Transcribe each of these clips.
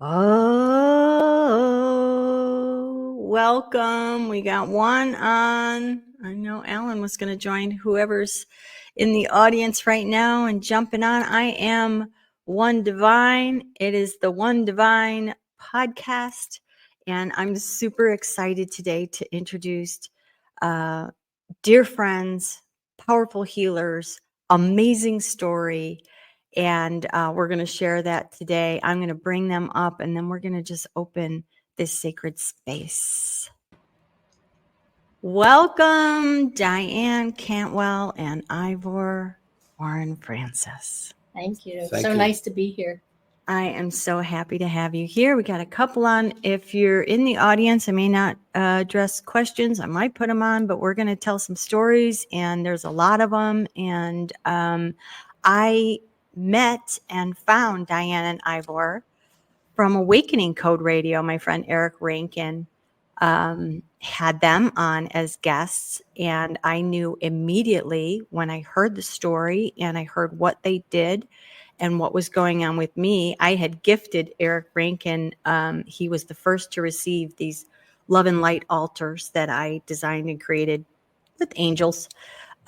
Oh, welcome. We got one on. I know Alan was going to join whoever's in the audience right now and jumping on. I am One Divine. It is the One Divine podcast. And I'm super excited today to introduce dear friends, powerful healers, amazing story. And we're going to share that today. I'm going to bring them up and then we're going to just open this sacred space. Welcome, Diane, Cantwell, and Ivor, Warren Francis. Thank you. So nice to be here. I am so happy to have you here. We got a couple on. If you're in the audience, I may not address questions. I might put them on, but we're going to tell some stories, and there's a lot of them. And I met and found Diane and Ivor from Awakening Code Radio. My friend Eric Rankin had them on as guests, and I knew immediately when I heard the story and I heard what they did and what was going on with me. I had gifted Eric Rankin. He was the first to receive these love and light altars that I designed and created with angels.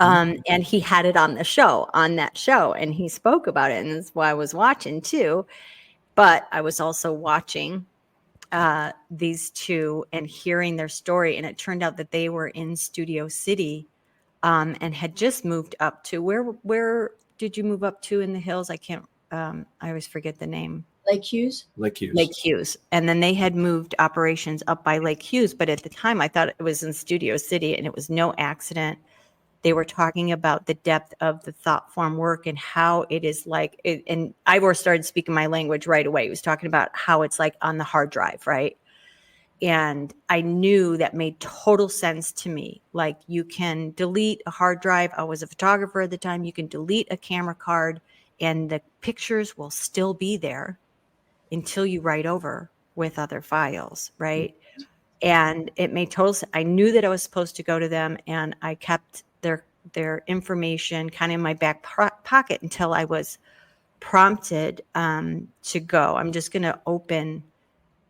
And he had it on that show, and he spoke about it. And that's why I was watching too. But I was also watching these two and hearing their story. And it turned out that they were in Studio City and had just moved up to where did you move up to in the hills? I can't, I always forget the name. Lake Hughes? Lake Hughes. And then they had moved operations up by Lake Hughes. But at the time, I thought it was in Studio City, and it was no accident. They were talking about the depth of the Thoughtform work and how it is like, and Ivor started speaking my language right away. He was talking about how it's like on the hard drive, right? And I knew that made total sense to me. Like, you can delete a hard drive. I was a photographer at the time. You can delete a camera card and the pictures will still be there until you write over with other files, right? And it made total sense. I knew that I was supposed to go to them, and I kept their information kind of in my back pocket until I was prompted to go. I'm just going to open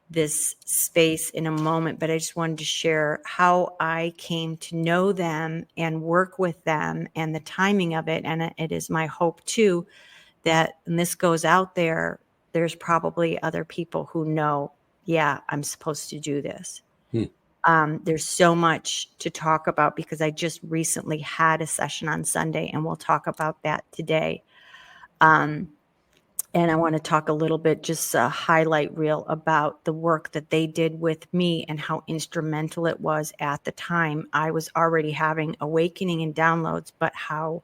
this space in a moment, but I just wanted to share how I came to know them and work with them and the timing of it. And it is my hope too that, and this goes out there, there's probably other people who know, yeah, I'm supposed to do this. There's so much to talk about because I just recently had a session on Sunday, and we'll talk about that today. And I want to talk a little bit, just a highlight reel about the work that they did with me and how instrumental it was at the time. I was already having awakening and downloads, but how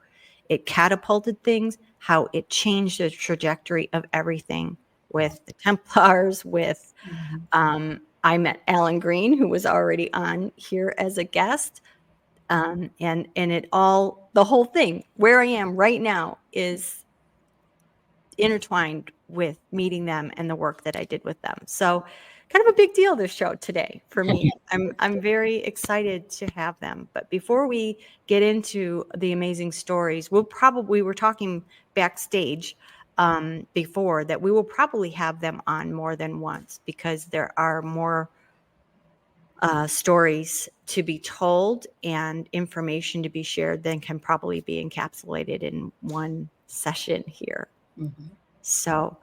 it catapulted things, how it changed the trajectory of everything with the Templars, with, I met Alan Green, who was already on here as a guest. And it all, the whole thing, where I am right now is intertwined with meeting them and the work that I did with them. So kind of a big deal, this show today for me. I'm very excited to have them. But before we get into the amazing stories, we were talking backstage before that we will probably have them on more than once because there are more stories to be told and information to be shared than can probably be encapsulated in one session here. So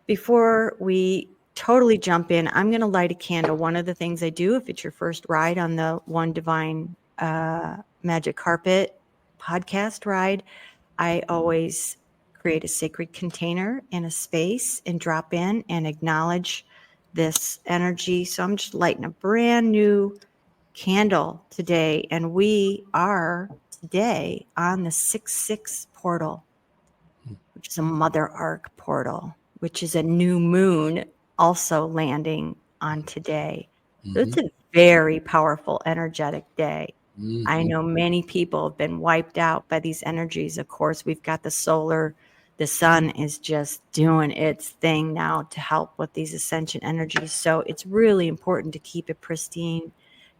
before we totally jump in, I'm going to light a candle. One of the things I do, if it's your first ride on the One Divine Magic Carpet podcast ride, I always create a sacred container in a space and drop in and acknowledge this energy. So I'm just lighting a brand new candle today. And we are today on the 6-6 portal, which is a Mother Arc portal, which is a new moon also landing on today. So it's a very powerful, energetic day. I know many people have been wiped out by these energies. Of course, we've got the solar, the sun is just doing its thing now to help with these ascension energies. So it's really important to keep a pristine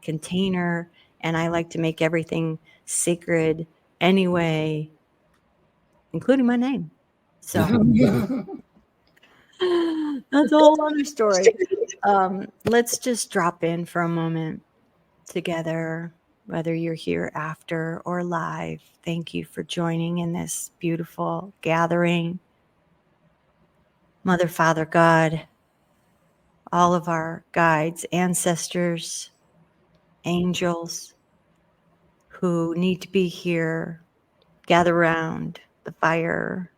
container. And I like to make everything sacred anyway, including my name. So That's a whole other story. Let's just drop in for a moment together, whether you're here after or live. Thank you for joining in this beautiful gathering. Mother, Father, God, all of our guides, ancestors, angels who need to be here, gather around the fire,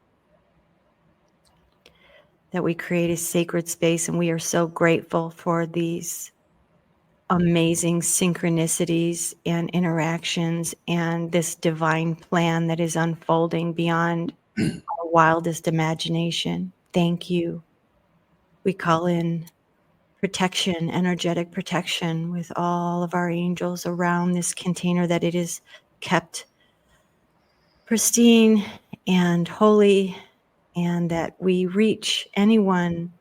that we create a sacred space. And we are so grateful for these amazing synchronicities and interactions and this divine plan that is unfolding beyond our wildest imagination. Thank you. We call in protection, energetic protection with all of our angels around this container, that it is kept pristine and holy, and that we reach anyone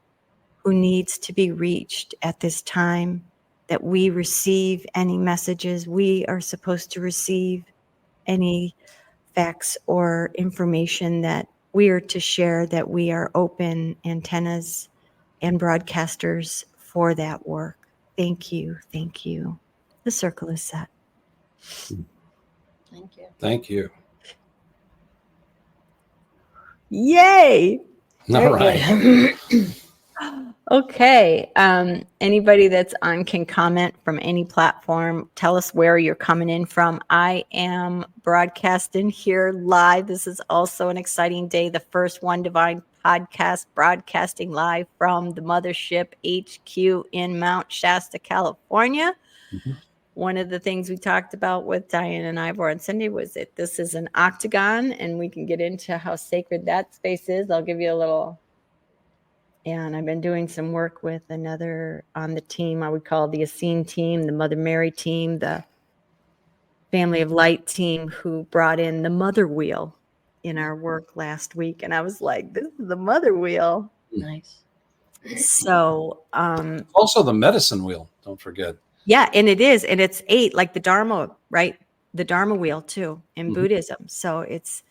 who needs to be reached at this time, that we receive any messages we are supposed to receive, any facts or information that we are to share, that we are open antennas and broadcasters for that work. Thank you. Thank you. The circle is set. Thank you. Thank you. Yay. All right. Okay. Anybody that's on can comment from any platform. Tell us where you're coming in from. I am broadcasting here live. This is also an exciting day. The first One Divine podcast broadcasting live from the Mothership HQ in Mount Shasta, California. Mm-hmm. One of the things we talked about with Diane and Ivor on Sunday was that this is an octagon, and we can get into how sacred that space is. I'll give you a little. And I've been doing some work with another on the team. I would call the Essene team, the Mother Mary team, the Family of Light team, who brought in the mother wheel in our work last week. And I was like, this is the mother wheel. Nice. So Also the medicine wheel, don't forget. yeah, and it is. And it's 8, like the Dharma, right? The Dharma wheel too in Buddhism. So it's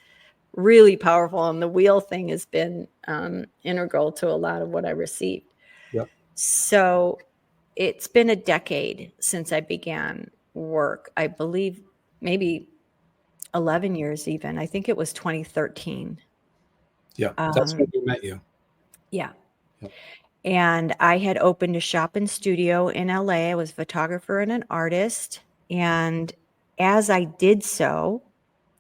really powerful. And the wheel thing has been integral to a lot of what I received. Yep. So it's been a decade since I began work. I believe maybe 11 years even. I think it was 2013. Yeah, that's when we met you. Yeah. Yep. And I had opened a shop and studio in LA. I was a photographer and an artist. And as I did so,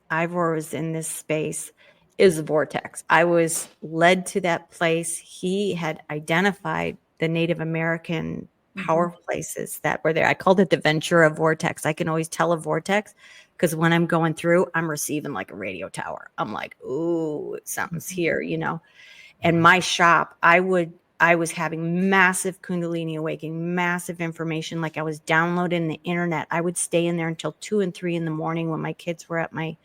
Ivor was in this space, is a vortex. I was led to that place. He had identified the Native American power places that were there. I called it the Ventura vortex. I can always tell a vortex because when I'm going through, I'm receiving like a radio tower. I'm like, ooh, something's here, you know. And my shop, I was having massive kundalini awakening, massive information. Like I was downloading the internet. I would stay in there until 2 and 3 in the morning when my kids were at my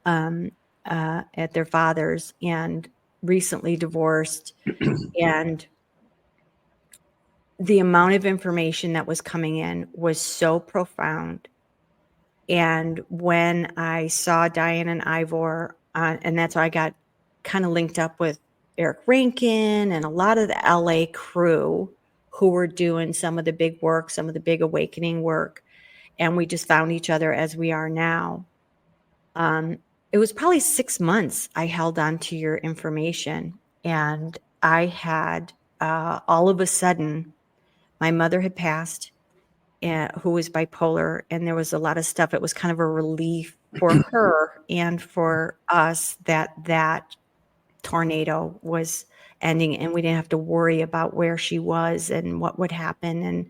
at their father's and recently divorced. And the amount of information that was coming in was so profound. And when I saw Diane and Ivor, and that's why I got kind of linked up with Eric Rankin and a lot of the LA crew who were doing some of the big work, some of the big awakening work. And we just found each other as we are now. It was probably 6 months I held on to your information, and I had all of a sudden, my mother had passed, who was bipolar, and there was a lot of stuff. It was kind of a relief for her and for us that tornado was ending, and we didn't have to worry about where she was and what would happen. And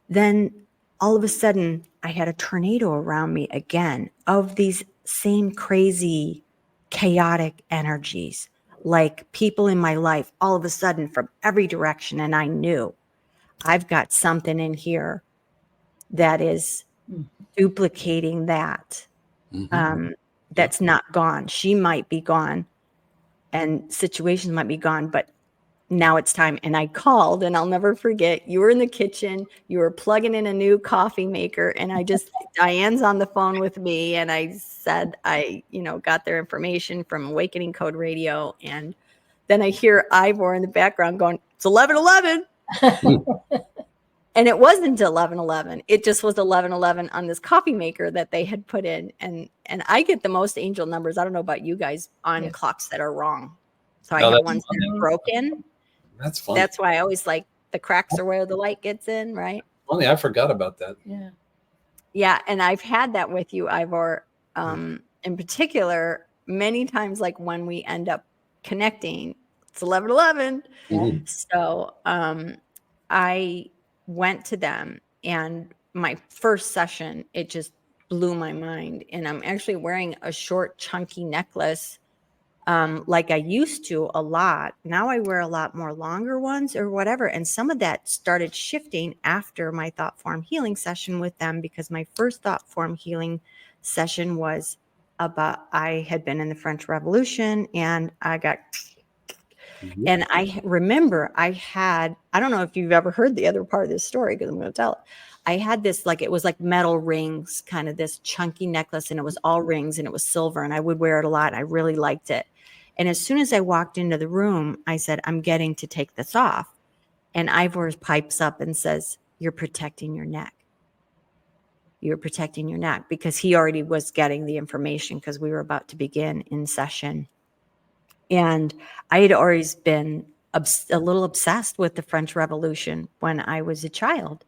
then all of a sudden, I had a tornado around me again of these same crazy, chaotic energies, like people in my life, all of a sudden from every direction. And I knew I've got something in here that is duplicating that. That's not gone. She might be gone and situations might be gone, but now it's time. And I called, and I'll never forget, you were in the kitchen, you were plugging in a new coffee maker. And Diane's on the phone with me. And I said, I got their information from Awakening Code Radio. And then I hear Ivor in the background going, it's 11:11. And it wasn't 11:11. It just was 11:11 on this coffee maker that they had put in. And I get the most angel numbers. I don't know about you guys on clocks that are wrong. So I have ones that are broken. That's fun. That's why I always like the cracks are where the light gets in, right? Funny, I forgot about that. Yeah. Yeah. And I've had that with you, Ivor, in particular, many times, like when we end up connecting, it's 11:11. Mhm. So I went to them, and my first session, it just blew my mind. And I'm actually wearing a short, chunky necklace like I used to a lot. Now I wear a lot more longer ones or whatever. And some of that started shifting after my Thoughtform Healing session with them, because my first Thoughtform Healing session was about, I had been in the French Revolution, and I got, and I remember I don't know if you've ever heard the other part of this story, because I'm going to tell it. I had this, like, it was like metal rings, kind of this chunky necklace, and it was all rings, and it was silver, and I would wear it a lot. I really liked it. And as soon as I walked into the room, I said, I'm getting to take this off. And Ivor pipes up and says, you're protecting your neck. You're protecting your neck, because he already was getting the information, because we were about to begin in session. And I had always been a little obsessed with the French Revolution when I was a child,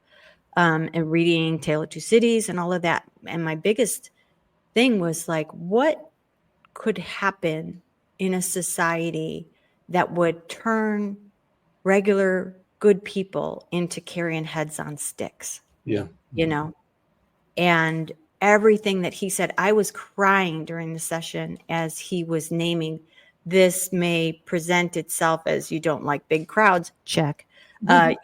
and reading Tale of Two Cities and all of that. And my biggest thing was like, what could happen in a society that would turn regular good people into carrying heads on sticks? Yeah. You know? And everything that he said, I was crying during the session as he was naming, this may present itself as you don't like big crowds, check.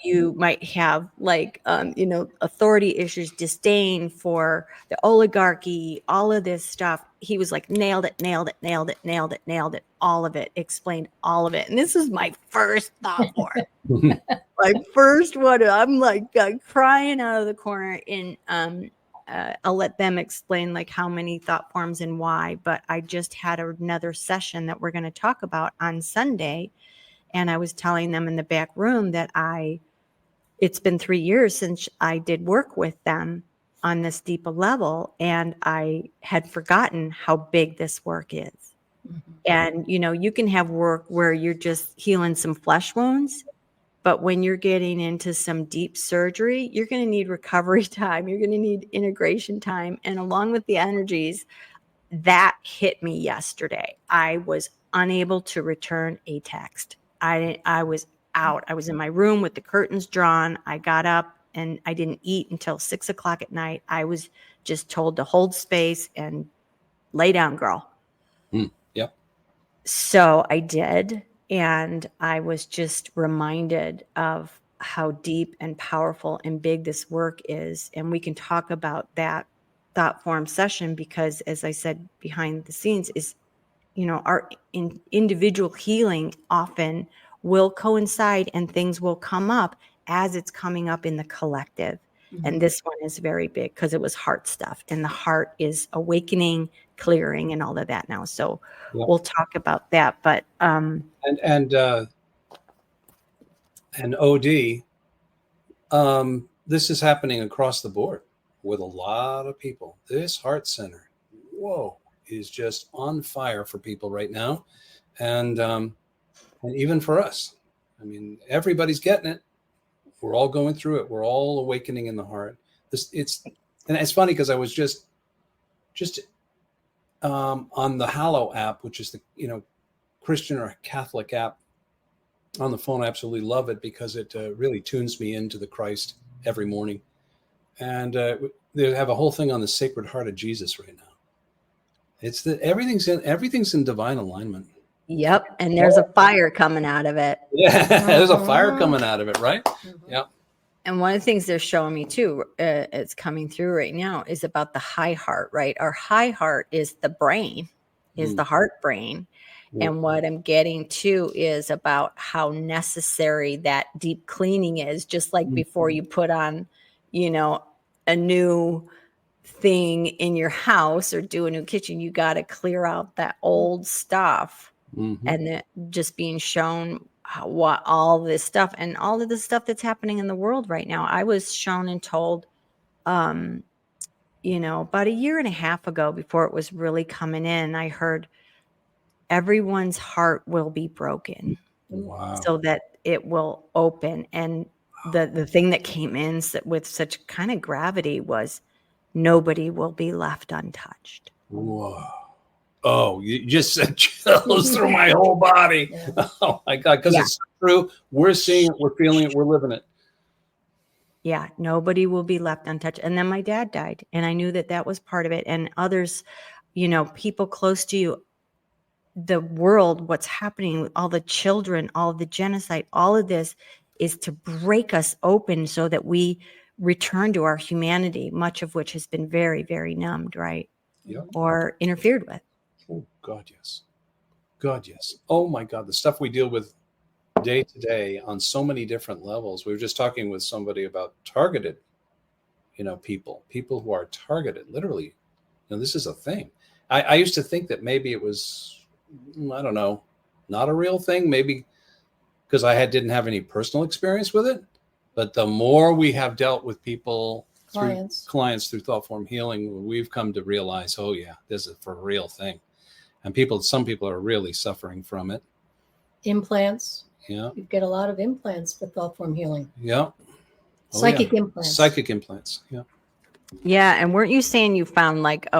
You might have like, authority issues, disdain for the oligarchy, all of this stuff. He was like, nailed it, nailed it, nailed it, nailed it, nailed it, all of it, explained all of it. And this is my first thought for it. My first one. I'm like crying out of the corner. In I'll let them explain like how many thought forms and why, but I just had another session that we're going to talk about on Sunday. And I was telling them in the back room that it's been 3 years since I did work with them on this deeper level. And I had forgotten how big this work is. Mm-hmm. And, you can have work where you're just healing some flesh wounds. But when you're getting into some deep surgery, you're going to need recovery time. You're going to need integration time. And along with the energies, that hit me yesterday. I was unable to return a text. I was out. I was in my room with the curtains drawn. I got up and I didn't eat until 6 o'clock at night. I was just told to hold space and lay down, girl. Yep. So I did. And I was just reminded of how deep and powerful and big this work is. And we can talk about that thought form session, because as I said, behind the scenes is, our individual healing often will coincide and things will come up as it's coming up in the collective. Mm-hmm. And this one is very big because it was heart stuff, and the heart is awakening, clearing, and all of that now. So we'll talk about that. But and OD, this is happening across the board with a lot of people. This heart center, is just on fire for people right now, and even for us. I mean, everybody's getting it. We're all going through it. We're all awakening in the heart. And it's funny because I was just on the Hallow app, which is the Christian or Catholic app on the phone. I absolutely love it because it really tunes me into the Christ every morning. And they have a whole thing on the Sacred Heart of Jesus right now. It's that everything's in divine alignment. Yep. And there's a fire coming out of it. Yeah, there's a fire coming out of it, right? Mm-hmm. Yep. And one of the things they're showing me too, it's coming through right now, is about the high heart, right? Our high heart is the brain, is the heart brain. And what I'm getting to is about how necessary that deep cleaning is, just like before you put on, a new thing in your house or do a new kitchen, you got to clear out that old stuff and just being shown what all this stuff and all of the stuff that's happening in the world right now. I was shown and told, about a year and a half ago, before it was really coming in, I heard everyone's heart will be broken. Wow. So that it will open. And the thing that came in with such kind of gravity was nobody will be left untouched. Whoa. Oh, you just sent chills through my whole body. Yeah. Oh my God. Because it's true. We're seeing it, we're feeling it, we're living it. Yeah, nobody will be left untouched. And then my dad died, and I knew that was part of it. And others, people close to you, the world, what's happening with all the children, all of the genocide, all of this is to break us open so that we return to our humanity, much of which has been very, very numbed, right? Yeah. Or interfered with. Oh, God, yes. God, yes. Oh, my God. The stuff we deal with day to day on so many different levels. We were just talking with somebody about targeted, people who are targeted, literally. This is a thing. I used to think that maybe it was, I don't know, not a real thing, maybe because I didn't have any personal experience with it. But the more we have dealt with people, clients through Thoughtform Healing, we've come to realize, oh yeah, this is for a real thing. And some people are really suffering from it. Implants. Yeah. You get a lot of implants for Thoughtform Healing. Yeah. Psychic implants. Psychic implants. Yeah. Yeah. And weren't you saying you found like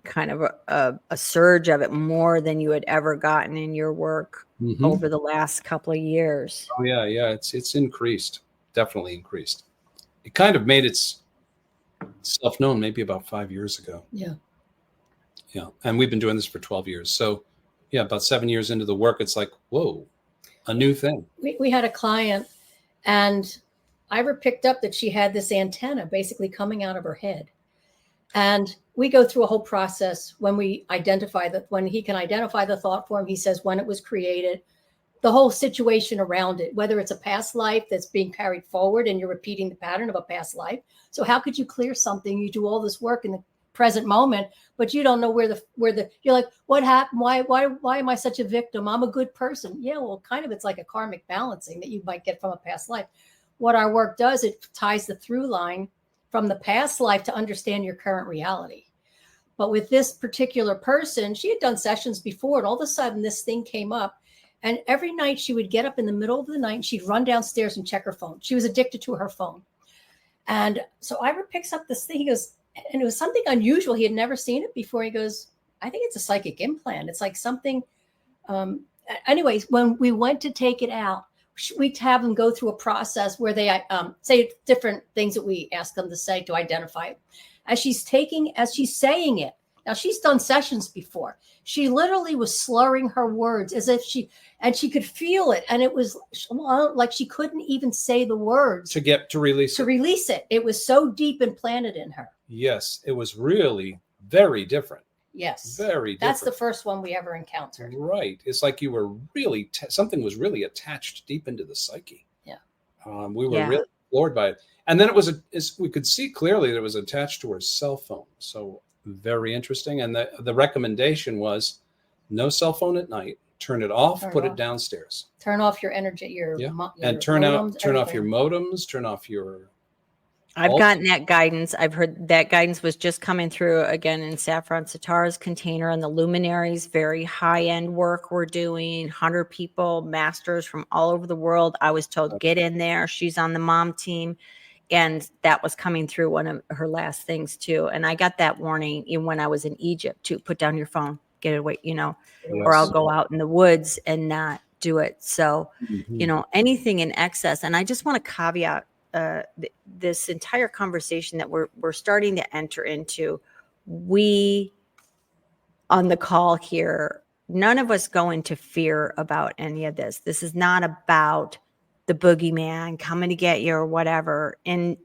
kind of a surge of it more than you had ever gotten in your work over the last couple of years? Oh yeah. Yeah. It's increased. Definitely increased. It kind of made itself known maybe about 5 years ago. Yeah. Yeah. And we've been doing this for 12 years. So yeah, about 7 years into the work, it's like, whoa, a new thing. We had a client, and Ivor picked up that she had this antenna basically coming out of her head. And we go through a whole process when we identify that, when he can identify the thought form, he says when it was created, the whole situation around it, whether it's a past life that's being carried forward and you're repeating the pattern of a past life. So how could you clear something? You do all this work in the present moment, but you don't know where you're like, what happened? Why am I such a victim? I'm a good person. Yeah, well, kind of, it's like a karmic balancing that you might get from a past life. What our work does, it ties the through line from the past life to understand your current reality. But with this particular person, she had done sessions before, and all of a sudden this thing came up. And every night she would get up in the middle of the night and she'd run downstairs and check her phone. She was addicted to her phone. And so Ivor picks up this thing. He goes, and it was something unusual. He had never seen it before. He goes, I think it's a psychic implant. It's like something. Anyways, when we went to take it out, we'd have them go through a process where they say different things that we ask them to say to identify it. As she's saying it. Now, she's done sessions before. She literally was slurring her words as if she could feel it. And it was like she couldn't even say the words. To release it. It was so deep implanted in her. Yes, it was really very different. Yes. Very different. That's the first one we ever encountered. Right. It's like you were really, something was really attached deep into the psyche. Yeah. We were really floored by it. And then we could see clearly that it was attached to her cell phone. So very interesting. And the recommendation was no cell phone at night. Turn it off. Put it downstairs. Turn off your energy. And turn off your modems. Turn off your. I've gotten that guidance. I've heard that guidance was just coming through again in Saffron Sitar's container, and the luminaries, very high end work we're doing. 100 people, masters from all over the world. I was told get in there. She's on the mom team. And that was coming through one of her last things too. And I got that warning even when I was in Egypt too. Put down your phone, get it away, or I'll go out in the woods and not do it. So, anything in excess. And I just want to caveat this entire conversation that we're starting to enter into. We on the call here, none of us go into fear about any of this. This is not about the boogeyman coming to get you or whatever. And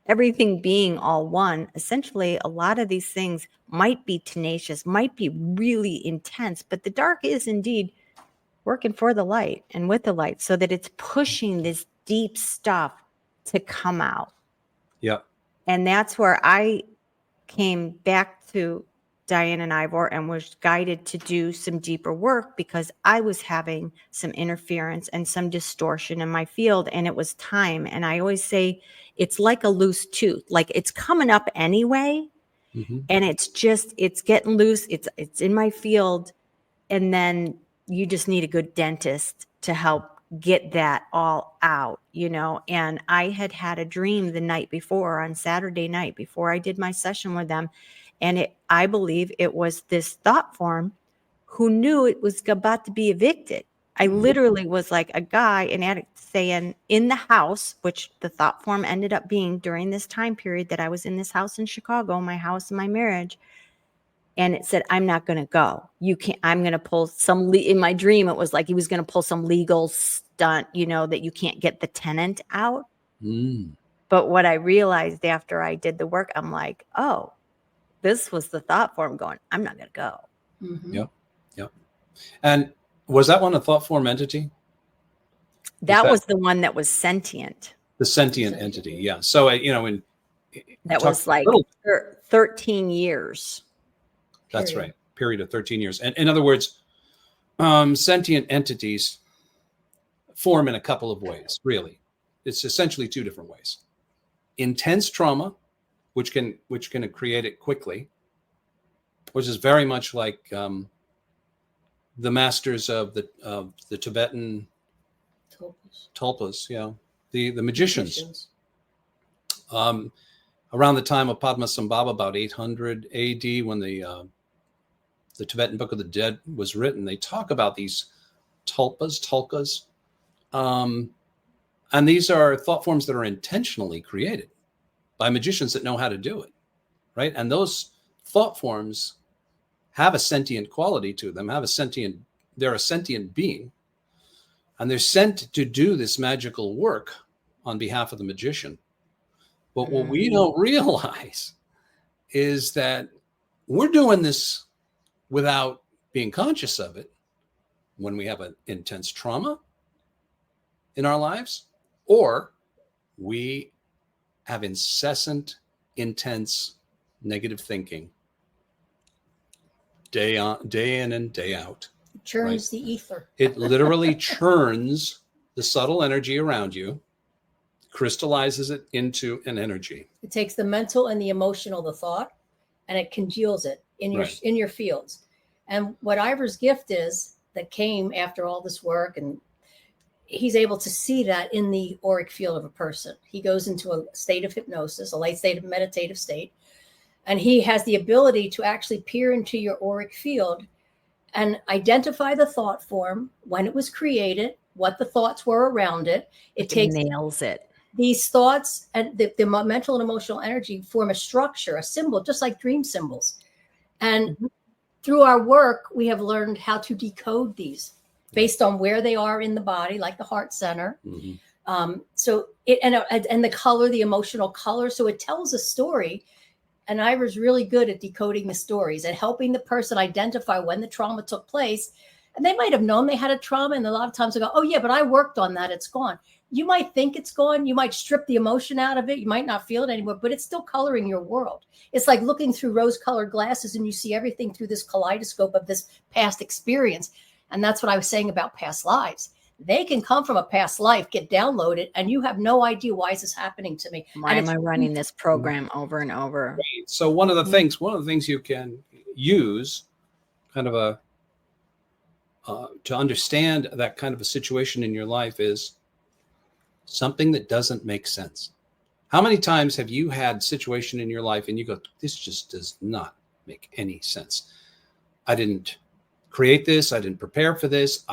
everything being all one, essentially, a lot of these things might be tenacious, might be really intense, but the dark is indeed working for the light and with the light so that it's pushing this deep stuff to come out. Yeah. And that's where I came back to Diane and Ivor and was guided to do some deeper work because I was having some interference and some distortion in my field, and it was time. And I always say it's like a loose tooth, like it's coming up anyway, and it's getting loose. It's in my field, and then you just need a good dentist to help get that all out, And I had a dream the night before, on Saturday night, before I did my session with them. And I believe it was this thought form who knew it was about to be evicted. I literally was like a guy, an addict, saying in the house, which the thought form ended up being during this time period that I was in this house in Chicago, my house and my marriage. And it said, I'm not going to go. You can't, I'm going to pull some, in my dream, it was like he was going to pull some legal stunt, that you can't get the tenant out. But what I realized after I did the work, I'm like, oh, this was the thought form going, I'm not going to go. Yep. And was that one a thought form entity? That was the one that was sentient. The sentient entity, yeah. So, that was like 13 years. That's right. Period of 13 years. And in other words, sentient entities form in a couple of ways, really. It's essentially two different ways. Intense trauma, which can create it quickly, which is very much like the masters of the Tibetan tulpas, the magicians. Around the time of Padmasambhava, about 800 AD, when the Tibetan Book of the Dead was written, they talk about these tulkas, and these are thought forms that are intentionally created by magicians that know how to do it, right? And those thought forms have a sentient quality to them, they're a sentient being, and they're sent to do this magical work on behalf of the magician. But what we don't realize is that we're doing this without being conscious of it when we have an intense trauma in our lives, or we have incessant, intense, negative thinking day in and day out. It churns the ether. It literally churns the subtle energy around you, crystallizes it into an energy. It takes the mental and the emotional, the thought, and it congeals it in your fields. And what Ivor's gift is that came after all this work, and he's able to see that in the auric field of a person. He goes into a state of hypnosis, a light state of meditative state, and he has the ability to actually peer into your auric field and identify the thought form, when it was created, what the thoughts were around it. It nails it. These thoughts and the mental and emotional energy form a structure, a symbol, just like dream symbols. And through our work, we have learned how to decode these based on where they are in the body, like the heart center. So and the color, the emotional color. So it tells a story. And Ivor's really good at decoding the stories and helping the person identify when the trauma took place. And they might have known they had a trauma. And a lot of times they go, oh, yeah, but I worked on that. It's gone. You might think it's gone. You might strip the emotion out of it. You might not feel it anymore, but it's still coloring your world. It's like looking through rose-colored glasses and you see everything through this kaleidoscope of this past experience. And that's what I was saying about past lives. They can come from a past life, get downloaded, and you have no idea, why is this happening to me? Why am I running this program over and over? Right. So one of the things you can use kind of to understand that kind of a situation in your life is something that doesn't make sense. How many times have you had a situation in your life and you go, this just does not make any sense? I didn't create this. I didn't prepare for this.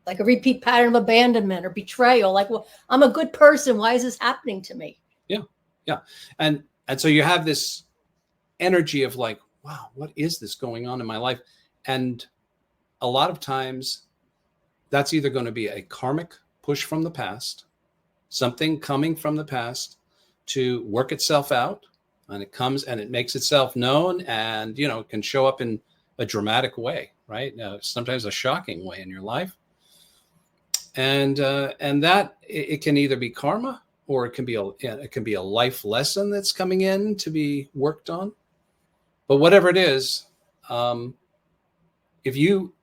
Like a repeat pattern of abandonment or betrayal. Like, well, I'm a good person. Why is this happening to me? Yeah. And so you have this energy of like, wow, what is this going on in my life? And a lot of times that's either going to be a karmic push from the past, something coming from the past to work itself out, and it comes and it makes itself known, and it can show up in a dramatic way, right? Sometimes a shocking way in your life, and that it can either be karma or it can be a life lesson that's coming in to be worked on. But whatever it is, if you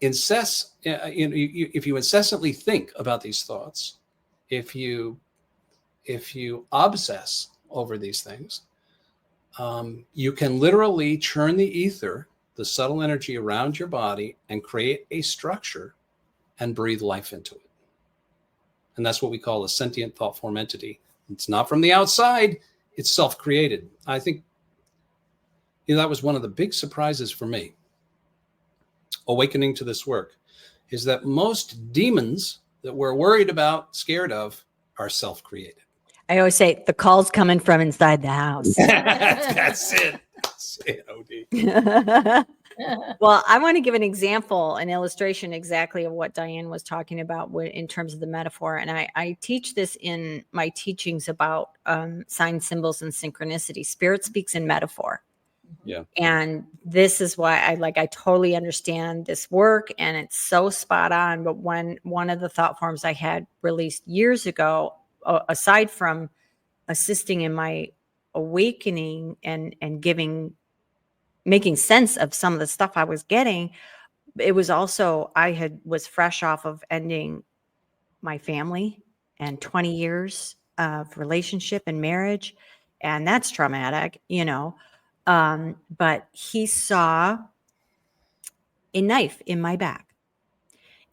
incessantly think about these thoughts, if you obsess over these things, you can literally churn the ether, the subtle energy around your body, and create a structure and breathe life into it. And that's what we call a sentient thought form entity. It's not from the outside, it's self-created. I think that was one of the big surprises for me, awakening to this work, is that most demons that we're worried about, scared of, are self-created. I always say the call's coming from inside the house. That's it. That's it, OD. Well, I want to give an example, an illustration exactly of what Diane was talking about in terms of the metaphor. And I teach this in my teachings about signs, symbols, and synchronicity. Spirit speaks in metaphor. Yeah. And this is why I totally understand this work, and it's so spot on. But when one of the thought forms I had released years ago, aside from assisting in my awakening and making sense of some of the stuff I was getting, it was also, was fresh off of ending my family and 20 years of relationship and marriage. And that's traumatic, but he saw a knife in my back.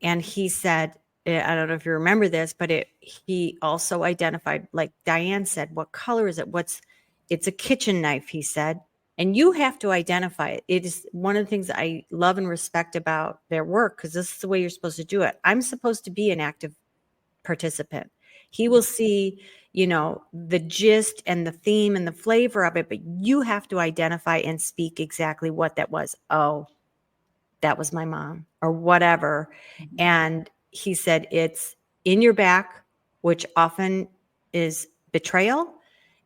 And he said, I don't know if you remember this, but he also identified, like Diane said, what color is it? It's a kitchen knife, he said. And you have to identify it. It is one of the things I love and respect about their work, because this is the way you're supposed to do it. I'm supposed to be an active participant. He will see, the gist and the theme and the flavor of it, but you have to identify and speak exactly what that was. Oh, that was my mom, or whatever. And he said, it's in your back, which often is betrayal.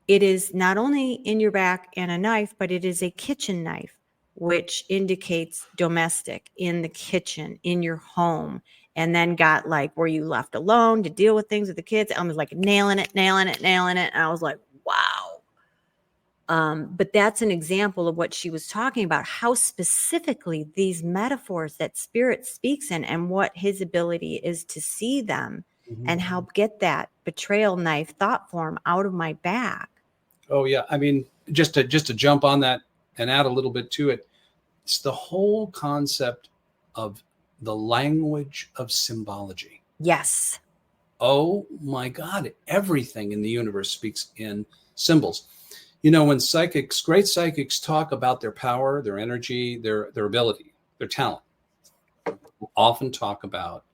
It is not only in your back and a knife, but it is a kitchen knife, which indicates domestic, in the kitchen, in your home. And then got like, were you left alone to deal with things with the kids? I was like nailing it. And I was like, wow. But that's an example of what she was talking about, how specifically these metaphors that spirit speaks in, and what his ability is to see them, and help get that betrayal knife thought form out of my back. Oh yeah. I mean, just to jump on that and add a little bit to it, it's the whole concept of the language of symbology. Yes. Oh my God, everything in the universe speaks in symbols. When great psychics talk about their power, their energy, their ability, their talent, we'll often talk about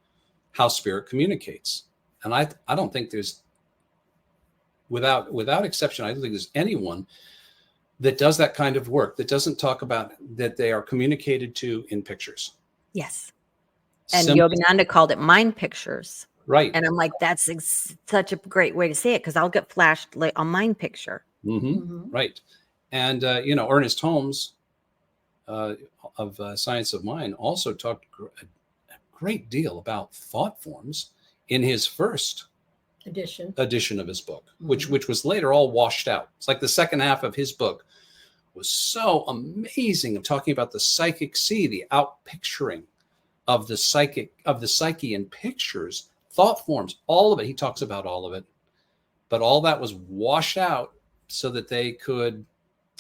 how spirit communicates. And I don't think there's, without exception, I don't think there's anyone that does that kind of work that doesn't talk about that they are communicated to in pictures. Yes. And Yogananda called it mind pictures. Right. And I'm like, that's such a great way to say it, because I'll get flashed like a mind picture. Right. And, Ernest Holmes of Science of Mind also talked a great deal about thought forms in his first edition of his book, which was later all washed out. It's like the second half of his book was so amazing of talking about the psychic sea, the outpicturing of the psyche in pictures, thought forms, all of it. He talks about all of it, but all that was washed out so that they could,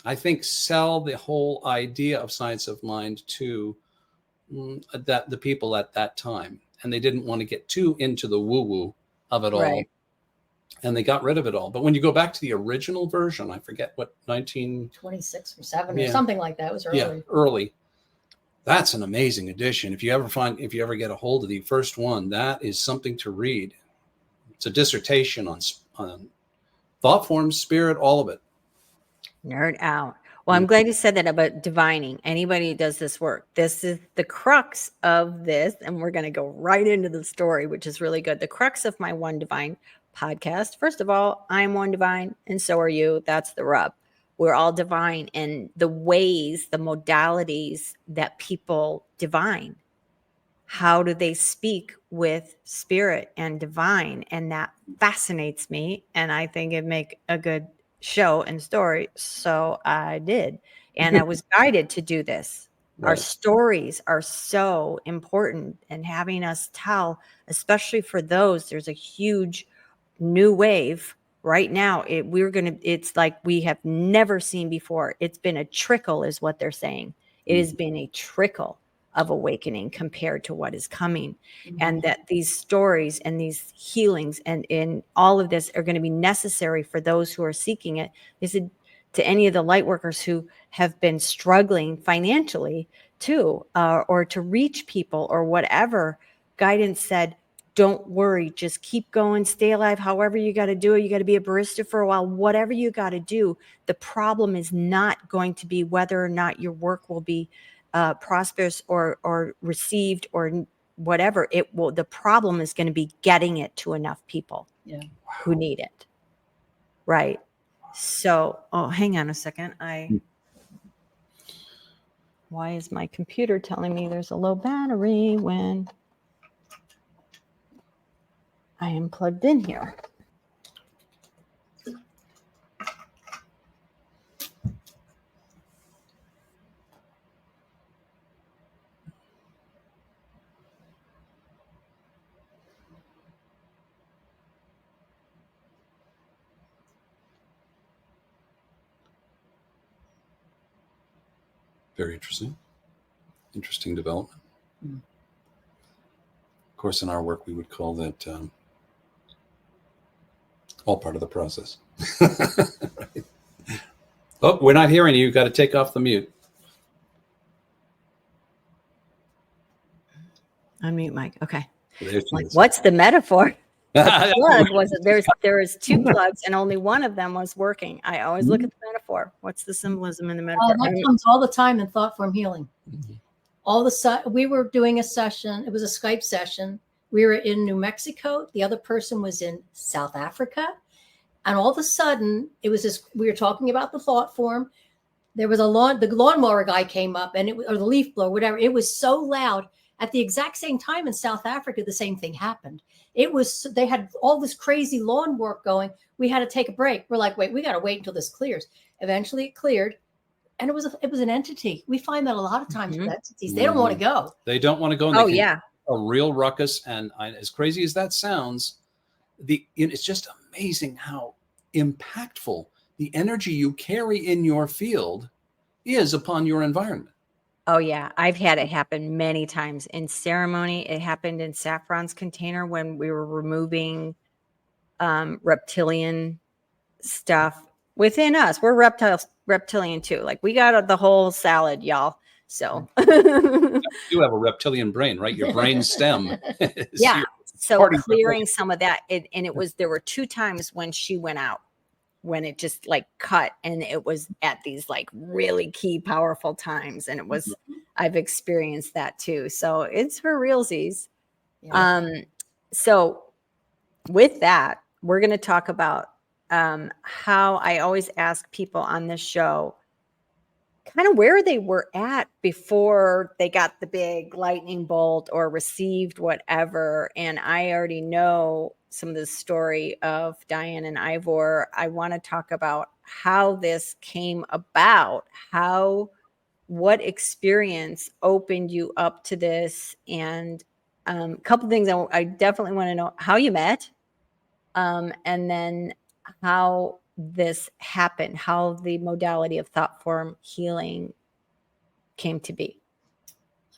I think, sell the whole idea of Science of Mind to the people at that time. And they didn't want to get too into the woo-woo of it all. Right. And they got rid of it all. But when you go back to the original version, I forget what, 1926 or 7 or something like that. It was early. Yeah, early. That's an amazing edition. If you ever get a hold of the first one, that is something to read. It's a dissertation on thought forms, spirit, all of it. Nerd out. Well, I'm glad you said that about divining. Anybody who does this work, this is the crux of this. And we're going to go right into the story, which is really good. The crux of my One Divine podcast. First of all, I'm one divine, and so are you. That's the rub. We're all divine, and the ways, the modalities that people divine. How do they speak with spirit and divine? And that fascinates me. And I think it'd make a good show and story. So I did. And I was guided to do this. Our Right. stories are so important, and having us tell, especially for those, there's a huge new wave right now. It's like we have never seen before. It's been a trickle is what they're saying. It has been a trickle of awakening compared to what is coming. And that these stories and these healings and in all of this are going to be necessary for those who are seeking it. They said to any of the light workers who have been struggling financially too, or to reach people or whatever, guidance said, don't worry, just keep going, stay alive, however you got to do it. You got to be a barista for a while, whatever you got to do. The problem is not going to be whether or not your work will be prosperous or received or whatever. The problem is going to be getting it to enough people who need it. Right. So, hang on a second. Why is my computer telling me there's a low battery when I am plugged in here? Very interesting. Interesting development. Of course, in our work, we would call that all part of the process. Right. Oh, we're not hearing you. You've got to take off the mute. Unmute mic. Okay. There she is. What's the metaphor? The plug was there was two plugs and only one of them was working. I always look at the metaphor. What's the symbolism in the metaphor? That comes all the time in Thoughtform Healing. We were doing a session. It was a Skype session. We were in New Mexico. The other person was in South Africa. And all of a sudden, it was this, we were talking about the thought form. There was the lawnmower guy came up or the leaf blower, whatever. It was so loud. At the exact same time in South Africa, the same thing happened. They had all this crazy lawn work going. We had to take a break. We're like, wait, we got to wait until this clears. Eventually it cleared. And it was an entity. We find that a lot of times with entities, they don't want to go. They don't want to go. And yeah. A real ruckus. And as crazy as that sounds, it's just amazing how impactful the energy you carry in your field is upon your environment. Oh, yeah. I've had it happen many times in ceremony. It happened in Saffron's container when we were removing reptilian stuff within us. We're reptilian too. Like we got the whole salad, y'all. So you have a reptilian brain, right? Your brain stem. Yeah. So clearing some of that. There were 2 times when she went out, when it just like cut, and it was at these like really key powerful times. And I've experienced that too. So it's for realsies. Yeah. So with that, we're going to talk about how I always ask people on this show kind of where they were at before they got the big lightning bolt or received whatever. And I already know some of the story of Diane and Ivor. I want to talk about how this came about, what experience opened you up to this, and a couple of things I definitely want to know: how you met, and then how this happened, how the modality of Thoughtform Healing came to be.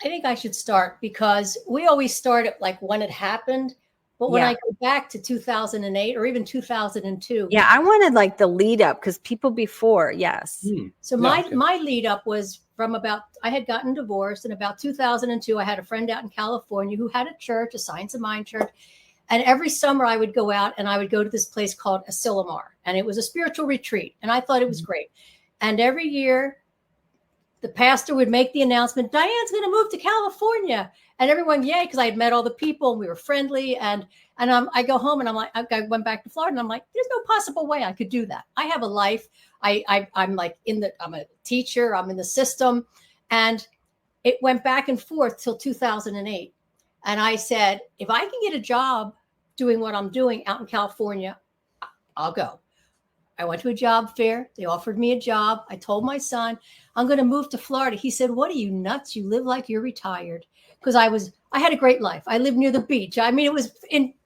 I think I should start because we always start at like when it happened. But when I go back to 2008 or even 2002. Yeah, I wanted like the lead up because people before, yes. So my lead up was from I had gotten divorced in about 2002. I had a friend out in California who had a church, a Science of Mind church. And every summer I would go out and I would go to this place called Asilomar. And it was a spiritual retreat. And I thought it was great. And every year the pastor would make the announcement, Diane's going to move to California. And everyone, yay, because I had met all the people and we were friendly. And I go home and I'm like, I went back to Florida and I'm like, there's no possible way I could do that. I have a life. I'm like I'm a teacher. I'm in the system. And it went back and forth till 2008. And I said, if I can get a job doing what I'm doing out in California, I'll go. I went to a job fair. They offered me a job. I told my son, I'm going to move to Florida. He said, what are you, nuts? You live like you're retired. Because I had a great life. I lived near the beach. I mean,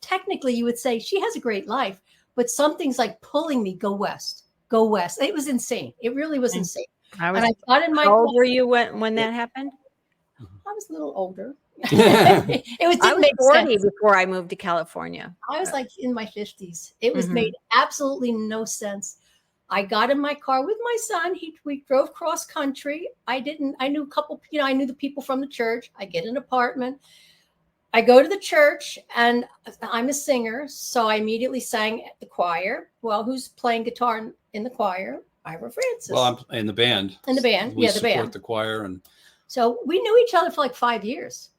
technically you would say she has a great life, but something's like pulling me, go west, go west. It was insane. It really was insane. I was, and I got in my how old were you when that happened? I was a little older. Didn't I was make 40 sense. before I moved to California. I was like in my 50s. It was Mhm. made absolutely no sense. I got in my car with my son. We drove cross country. I knew a couple, I knew the people from the church. I get an apartment. I go to the church and I'm a singer. So I immediately sang at the choir. Well, who's playing guitar in the choir? Ivor Francis. Well, I'm in the band. In the band. We The support band. the choir. And so we knew each other for like 5 years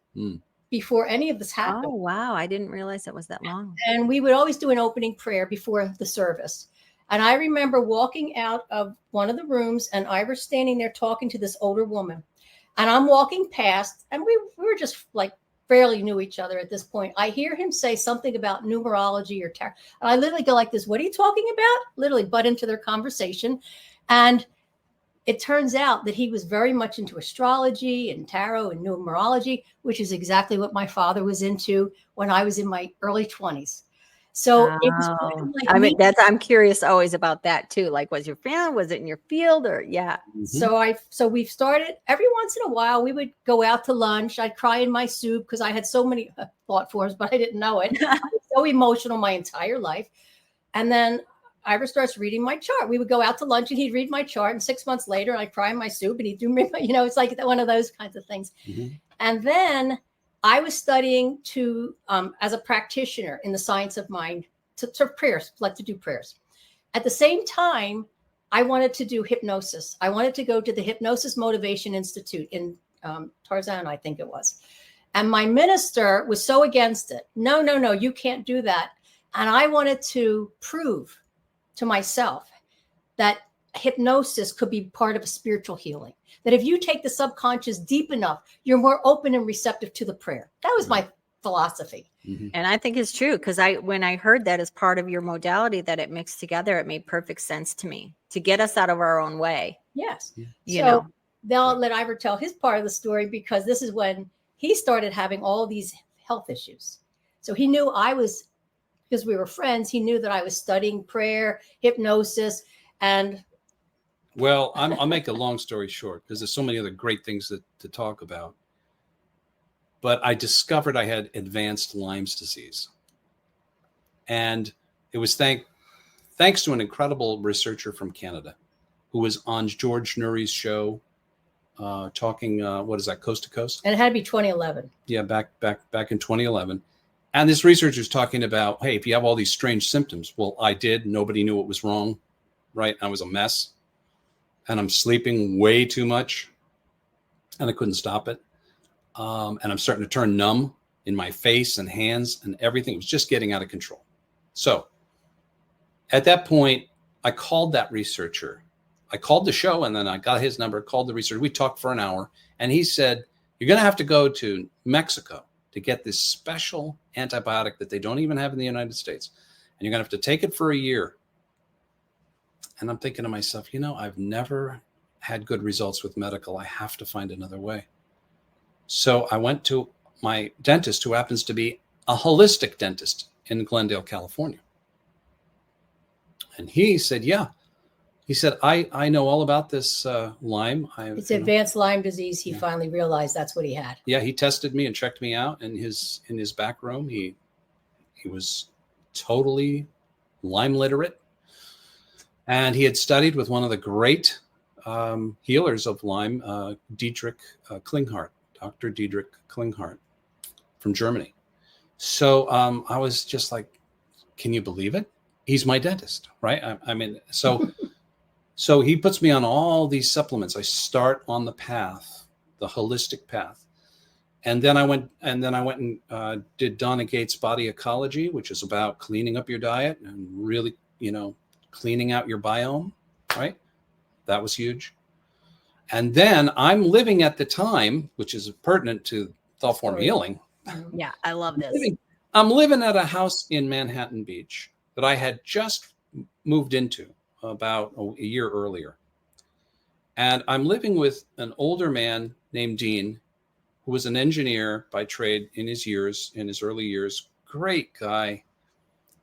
before any of this happened. Oh, wow. I didn't realize it was that long. And we would always do an opening prayer before the service. And I remember walking out of one of the rooms and Ivor standing there talking to this older woman. And I'm walking past and we were just like barely knew each other at this point. I hear him say something about numerology or tarot. And I literally go like this, what are you talking about? Literally butt into their conversation. And it turns out that he was very much into astrology and tarot and numerology, which is exactly what my father was into when I was in my early 20s. So it was kind of like I mean, I'm curious always about that too. Like, was your family, was it in your field or yeah? So we've started every once in a while, we would go out to lunch. I'd cry in my soup because I had so many thought forms, but I didn't know it. I was so emotional my entire life. And then Ivor starts reading my chart. We would go out to lunch and he'd read my chart. And 6 months later, I'd cry in my soup and he'd do me, it's like one of those kinds of things. And then I was studying as a practitioner in the science of mind, to prayers, like to do prayers. At the same time, I wanted to do hypnosis. I wanted to go to the Hypnosis Motivation Institute in Tarzan, I think it was. And my minister was so against it. No, you can't do that. And I wanted to prove to myself that hypnosis could be part of a spiritual healing. That if you take the subconscious deep enough, you're more open and receptive to the prayer. That was my philosophy. And I think it's true because when I heard that as part of your modality that it mixed together, it made perfect sense to me to get us out of our own way. Yes. You know. Then I'll let Ivor tell his part of the story because this is when he started having all these health issues. So he knew because we were friends, he knew that I was studying prayer, hypnosis, and well, I'll make a long story short because there's so many other great things to talk about. But I discovered I had advanced Lyme's disease. And it was thanks to an incredible researcher from Canada who was on George Nuri's show talking, what is that, Coast to Coast? And it had to be 2011. Yeah, back in 2011. And this researcher is talking about, hey, if you have all these strange symptoms, well, I did. Nobody knew what was wrong, right? I was a mess. And I'm sleeping way too much. And I couldn't stop it. And I'm starting to turn numb in my face and hands and everything. It was just getting out of control. So at that point, I called that researcher. I called the show and then I got his number, called the researcher. We talked for an hour. And he said, you're going to have to go to Mexico to get this special antibiotic that they don't even have in the United States. And you're going to have to take it for a year. And I'm thinking to myself, I've never had good results with medical. I have to find another way. So I went to my dentist, who happens to be a holistic dentist in Glendale, California. And he said, yeah. He said, I know all about this Lyme. It's advanced Lyme disease. He finally realized that's what he had. Yeah, he tested me and checked me out in his back room. He was totally Lyme literate. And he had studied with one of the great healers of Lyme, Dietrich Klinghardt, Dr. Dietrich Klinghardt from Germany. So I was just like, can you believe it? He's my dentist, right? I mean, so he puts me on all these supplements. I start on the path, the holistic path. And then I went and did Donna Gates' Body Ecology, which is about cleaning up your diet and really, cleaning out your biome, right? That was huge. And then I'm living at the time, which is pertinent to Thoughtform Healing. Yeah, I love this. I'm living at a house in Manhattan Beach that I had just moved into about a year earlier. And I'm living with an older man named Dean, who was an engineer by trade in his early years. Great guy.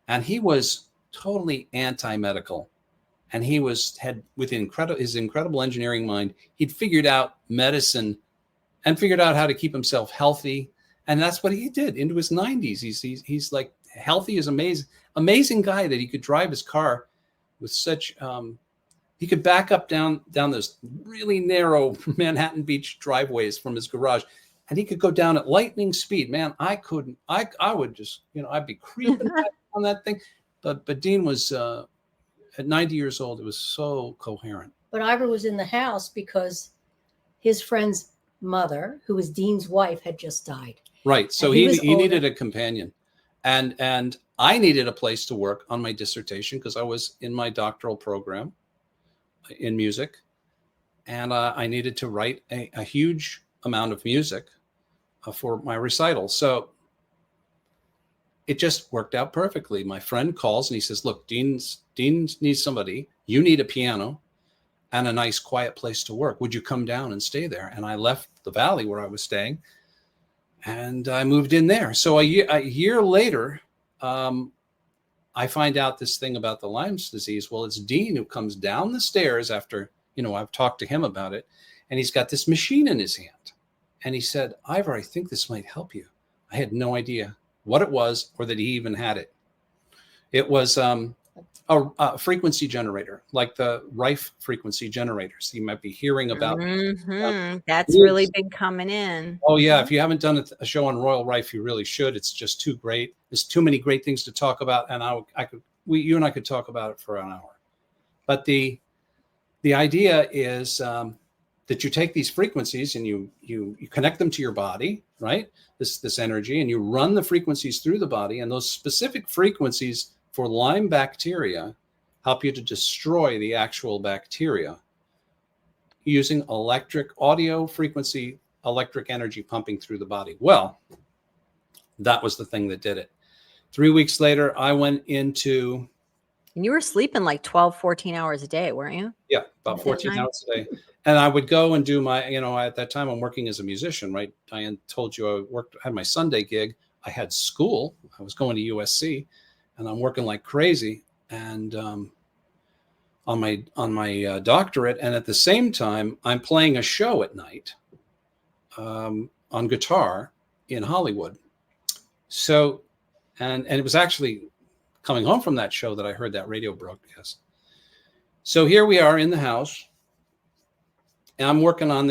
And he was totally anti-medical. And he had with his incredible engineering mind, he'd figured out medicine and figured out how to keep himself healthy. And that's what he did into his 90s. He's like healthy as amazing guy that he could drive his car with such, he could back up down those really narrow Manhattan Beach driveways from his garage. And he could go down at lightning speed. Man, I couldn't, I would just, I'd be creeping on that thing. But Dean was, at 90 years old, it was so coherent. But Ivor was in the house because his friend's mother, who was Dean's wife, had just died. Right. So he needed a companion. And I needed a place to work on my dissertation because I was in my doctoral program in music. And I needed to write a huge amount of music for my recital. So it just worked out perfectly. My friend calls and he says, look, Dean needs somebody. You need a piano and a nice quiet place to work. Would you come down and stay there? And I left the valley where I was staying and I moved in there. So a year later, I find out this thing about the Lyme's disease. Well, it's Dean who comes down the stairs after, I've talked to him about it. And he's got this machine in his hand. And he said, Ivor, I think this might help you. I had no idea what it was or that he even had it. It was a frequency generator, like the Rife frequency generators you might be hearing about. That's really been coming in. Oh yeah, if you haven't done a show on Royal Rife, you really should. It's just too great. There's too many great things to talk about, and you and I could talk about it for an hour. But the idea is that you take these frequencies and you connect them to your body, right? This energy, and you run the frequencies through the body, and those specific frequencies for Lyme bacteria help you to destroy the actual bacteria using audio frequency, electric energy pumping through the body. Well, that was the thing that did it. 3 weeks later, I went into... And you were sleeping like 12, 14 hours a day, weren't you? Yeah, about 14 hours a day. And I would go and do my, at that time I'm working as a musician, right? Diane told you I had my Sunday gig. I had school. I was going to USC and I'm working like crazy. And on my doctorate. And at the same time, I'm playing a show at night on guitar in Hollywood. So, and it was actually coming home from that show that I heard that radio broadcast. So here we are in the house, and I'm working on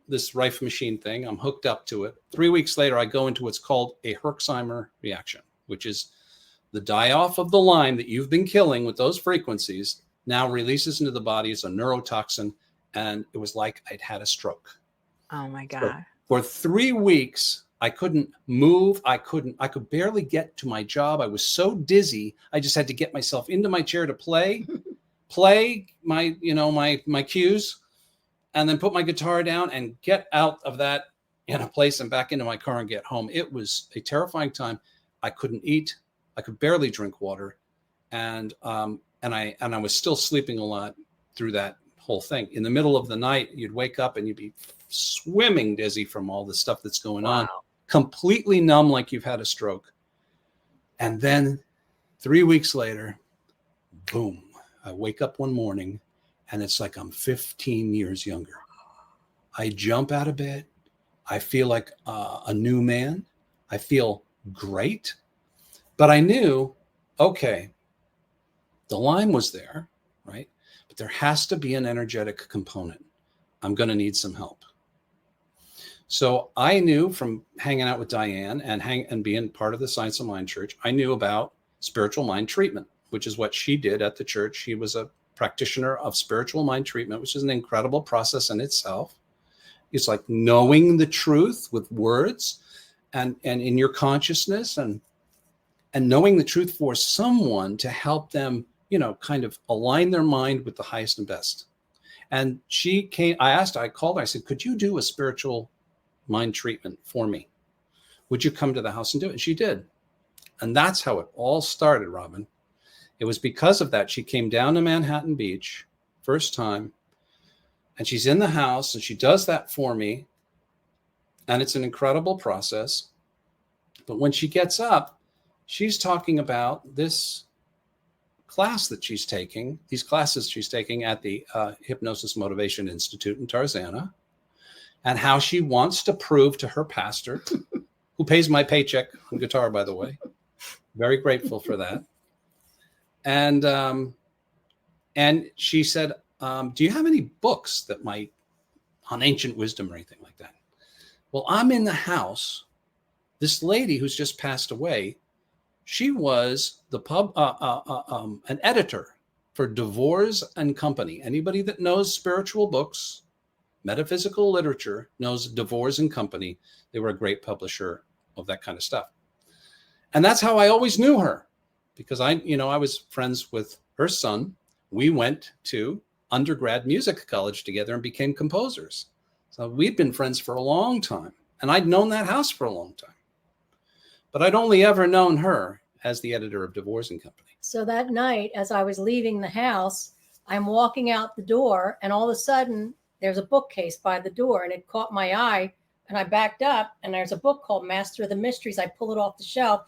this Rife machine thing. I'm hooked up to it. 3 weeks later, I go into what's called a Herxheimer reaction, which is the die-off of the Lyme that you've been killing with those frequencies now releases into the body as a neurotoxin, and it was like I'd had a stroke. Oh my God. So for 3 weeks, I couldn't move. I could barely get to my job. I was so dizzy. I just had to get myself into my chair to play my cues, and then put my guitar down and get out of that place and back into my car and get home. It was a terrifying time. I couldn't eat. I could barely drink water. And I was still sleeping a lot through that whole thing. In the middle of the night, you'd wake up and you'd be swimming dizzy from all the stuff that's going on, completely numb, like you've had a stroke. And then 3 weeks later, boom, I wake up one morning and it's like I'm 15 years younger. I jump out of bed. I feel like a new man. I feel great. But I knew, okay, the Lyme was there, right? But there has to be an energetic component. I'm going to need some help. So I knew from hanging out with Diane and being part of the Science of Mind Church, I knew about spiritual mind treatment, which is what she did at the church. She was a practitioner of spiritual mind treatment, which is an incredible process in itself. It's like knowing the truth with words and in your consciousnness and knowing the truth for someone to help them, kind of align their mind with the highest and best. And she came, I called her, I said, could you do a spiritual mind treatment for me? Would you come to the house and do it? And she did. And that's how it all started, Robin. It was because of that. She came down to Manhattan Beach, first time, and she's in the house and she does that for me. And it's an incredible process. But when she gets up, she's talking about this class that she's taking, these classes she's taking at the Hypnosis Motivation Institute in Tarzana, and how she wants to prove to her pastor, who pays my paycheck on guitar, by the way, very grateful for that. And she said, do you have any books that might, on ancient wisdom or anything like that? Well, I'm in the house. This lady who's just passed away, she was the an editor for DeVores and Company. Anybody that knows spiritual books, metaphysical literature, knows DeVores and Company. They were a great publisher of that kind of stuff. And that's how I always knew her, because I was friends with her son. We went to undergrad music college together and became composers. So we'd been friends for a long time, and I'd known that house for a long time. But I'd only ever known her as the editor of DeVores and Company. So that night, as I was leaving the house, I'm walking out the door, and all of a sudden there's a bookcase by the door, and it caught my eye, and I backed up, and there's a book called Master of the Mysteries. I pull it off the shelf,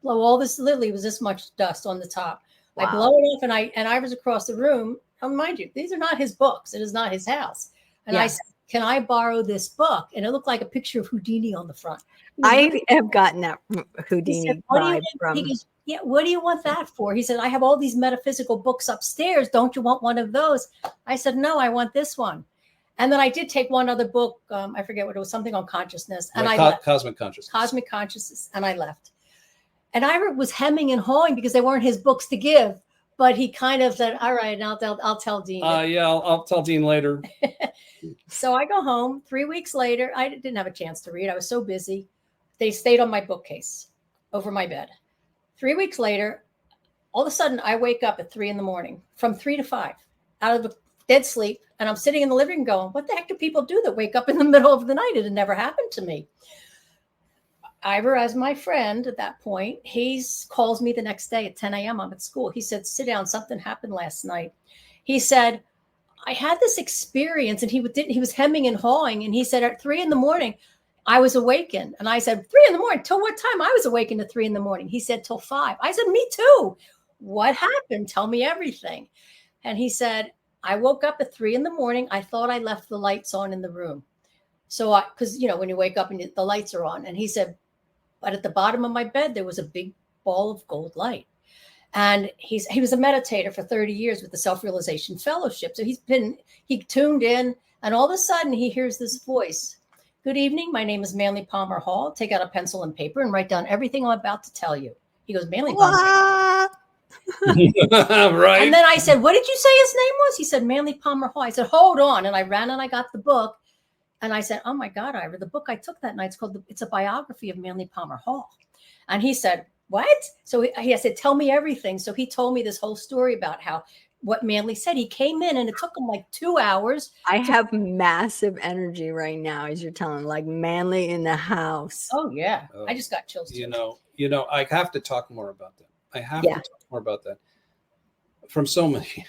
blow all this, literally was this much dust on the top. Wow. I blow it off, and I was across the room. And mind you, these are not his books. It is not his house. And I said, can I borrow this book? And it looked like a picture of Houdini on the front. I have gotten that Houdini vibe from. He goes, yeah, what do you want that for? He said, I have all these metaphysical books upstairs. Don't you want one of those? I said, no, I want this one. And then I did take one other book. I forget what it was, something on consciousness. And I left. Cosmic Consciousness. Cosmic Consciousness. And I left. And Ivor was hemming and hawing because they weren't his books to give. But he kind of said, all right, I'll tell Dean. I'll tell Dean later. So I go home 3 weeks later. I didn't have a chance to read. I was so busy. They stayed on my bookcase over my bed. 3 weeks later, all of a sudden I wake up at 3 a.m, from 3 to 5 out of a dead sleep. And I'm sitting in the living room going, what the heck do people do that wake up in the middle of the night? It had never happened to me. Ivor, as my friend at that point, he calls me the next day at 10 a.m. I'm at school. He said, sit down. Something happened last night. He said, I had this experience, and he was hemming and hawing. And he said, at 3 a.m, I was awakened. And I said, 3 a.m, till what time? I was awakened at 3 a.m. He said, till 5. I said, me too. What happened? Tell me everything. And he said, I woke up at 3 a.m. I thought I left the lights on in the room. So because, when you wake up and the lights are on. And he said, but at the bottom of my bed, there was a big ball of gold light. And he was a meditator for 30 years with the Self-Realization Fellowship. So he tuned in, and all of a sudden he hears this voice. Good evening. My name is Manly Palmer Hall. Take out a pencil and paper and write down everything I'm about to tell you. He goes, Manly Palmer. Right. And then I said, what did you say his name was? He said, Manly Palmer Hall. I said, hold on. And I ran and I got the book. And I said, oh my God, Ivor, the book I took that night, it's a biography of Manly Palmer Hall. And he said, what? So I said, tell me everything. So he told me this whole story about what Manly said. He came in and it took him like 2 hours. I have massive energy right now, as you're telling, like Manly in the house. Oh yeah. I just got chills. I have to talk more about that. I have to talk more about that from so many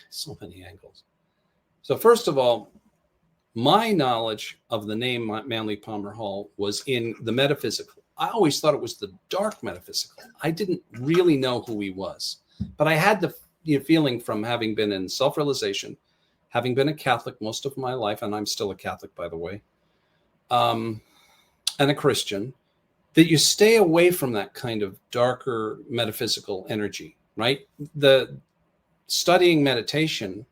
angles. So first of all, my knowledge of the name Manly Palmer Hall was in the metaphysical. I always thought it was the dark metaphysical. I didn't really know who he was, but I had the feeling from having been in self-realization, having been a Catholic most of my life, and I'm still a Catholic, by the way, and a Christian, that you stay away from that kind of darker metaphysical energy, right? The studying meditation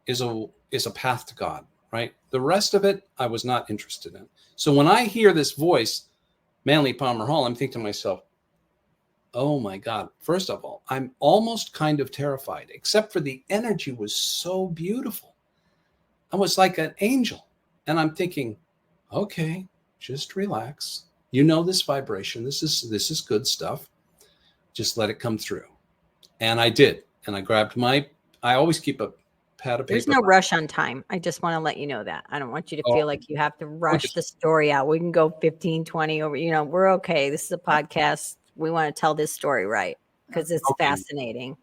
is a path to God. Right. The rest of it, I was not interested in. So when I hear this voice, Manly Palmer Hall, I'm thinking to myself, oh my God. First of all, I'm almost kind of terrified, except for the energy was so beautiful. I was like an angel. And I'm thinking, okay, just relax. This vibration. This is good stuff. Just let it come through. And I did. And I grabbed I always keep a pad of paper. There's no rush on time. I just want to let you know that. I don't want you to feel like you have to rush the story out. We can go 15, 20 over, we're okay. This is a podcast. We want to tell this story right because it's fascinating.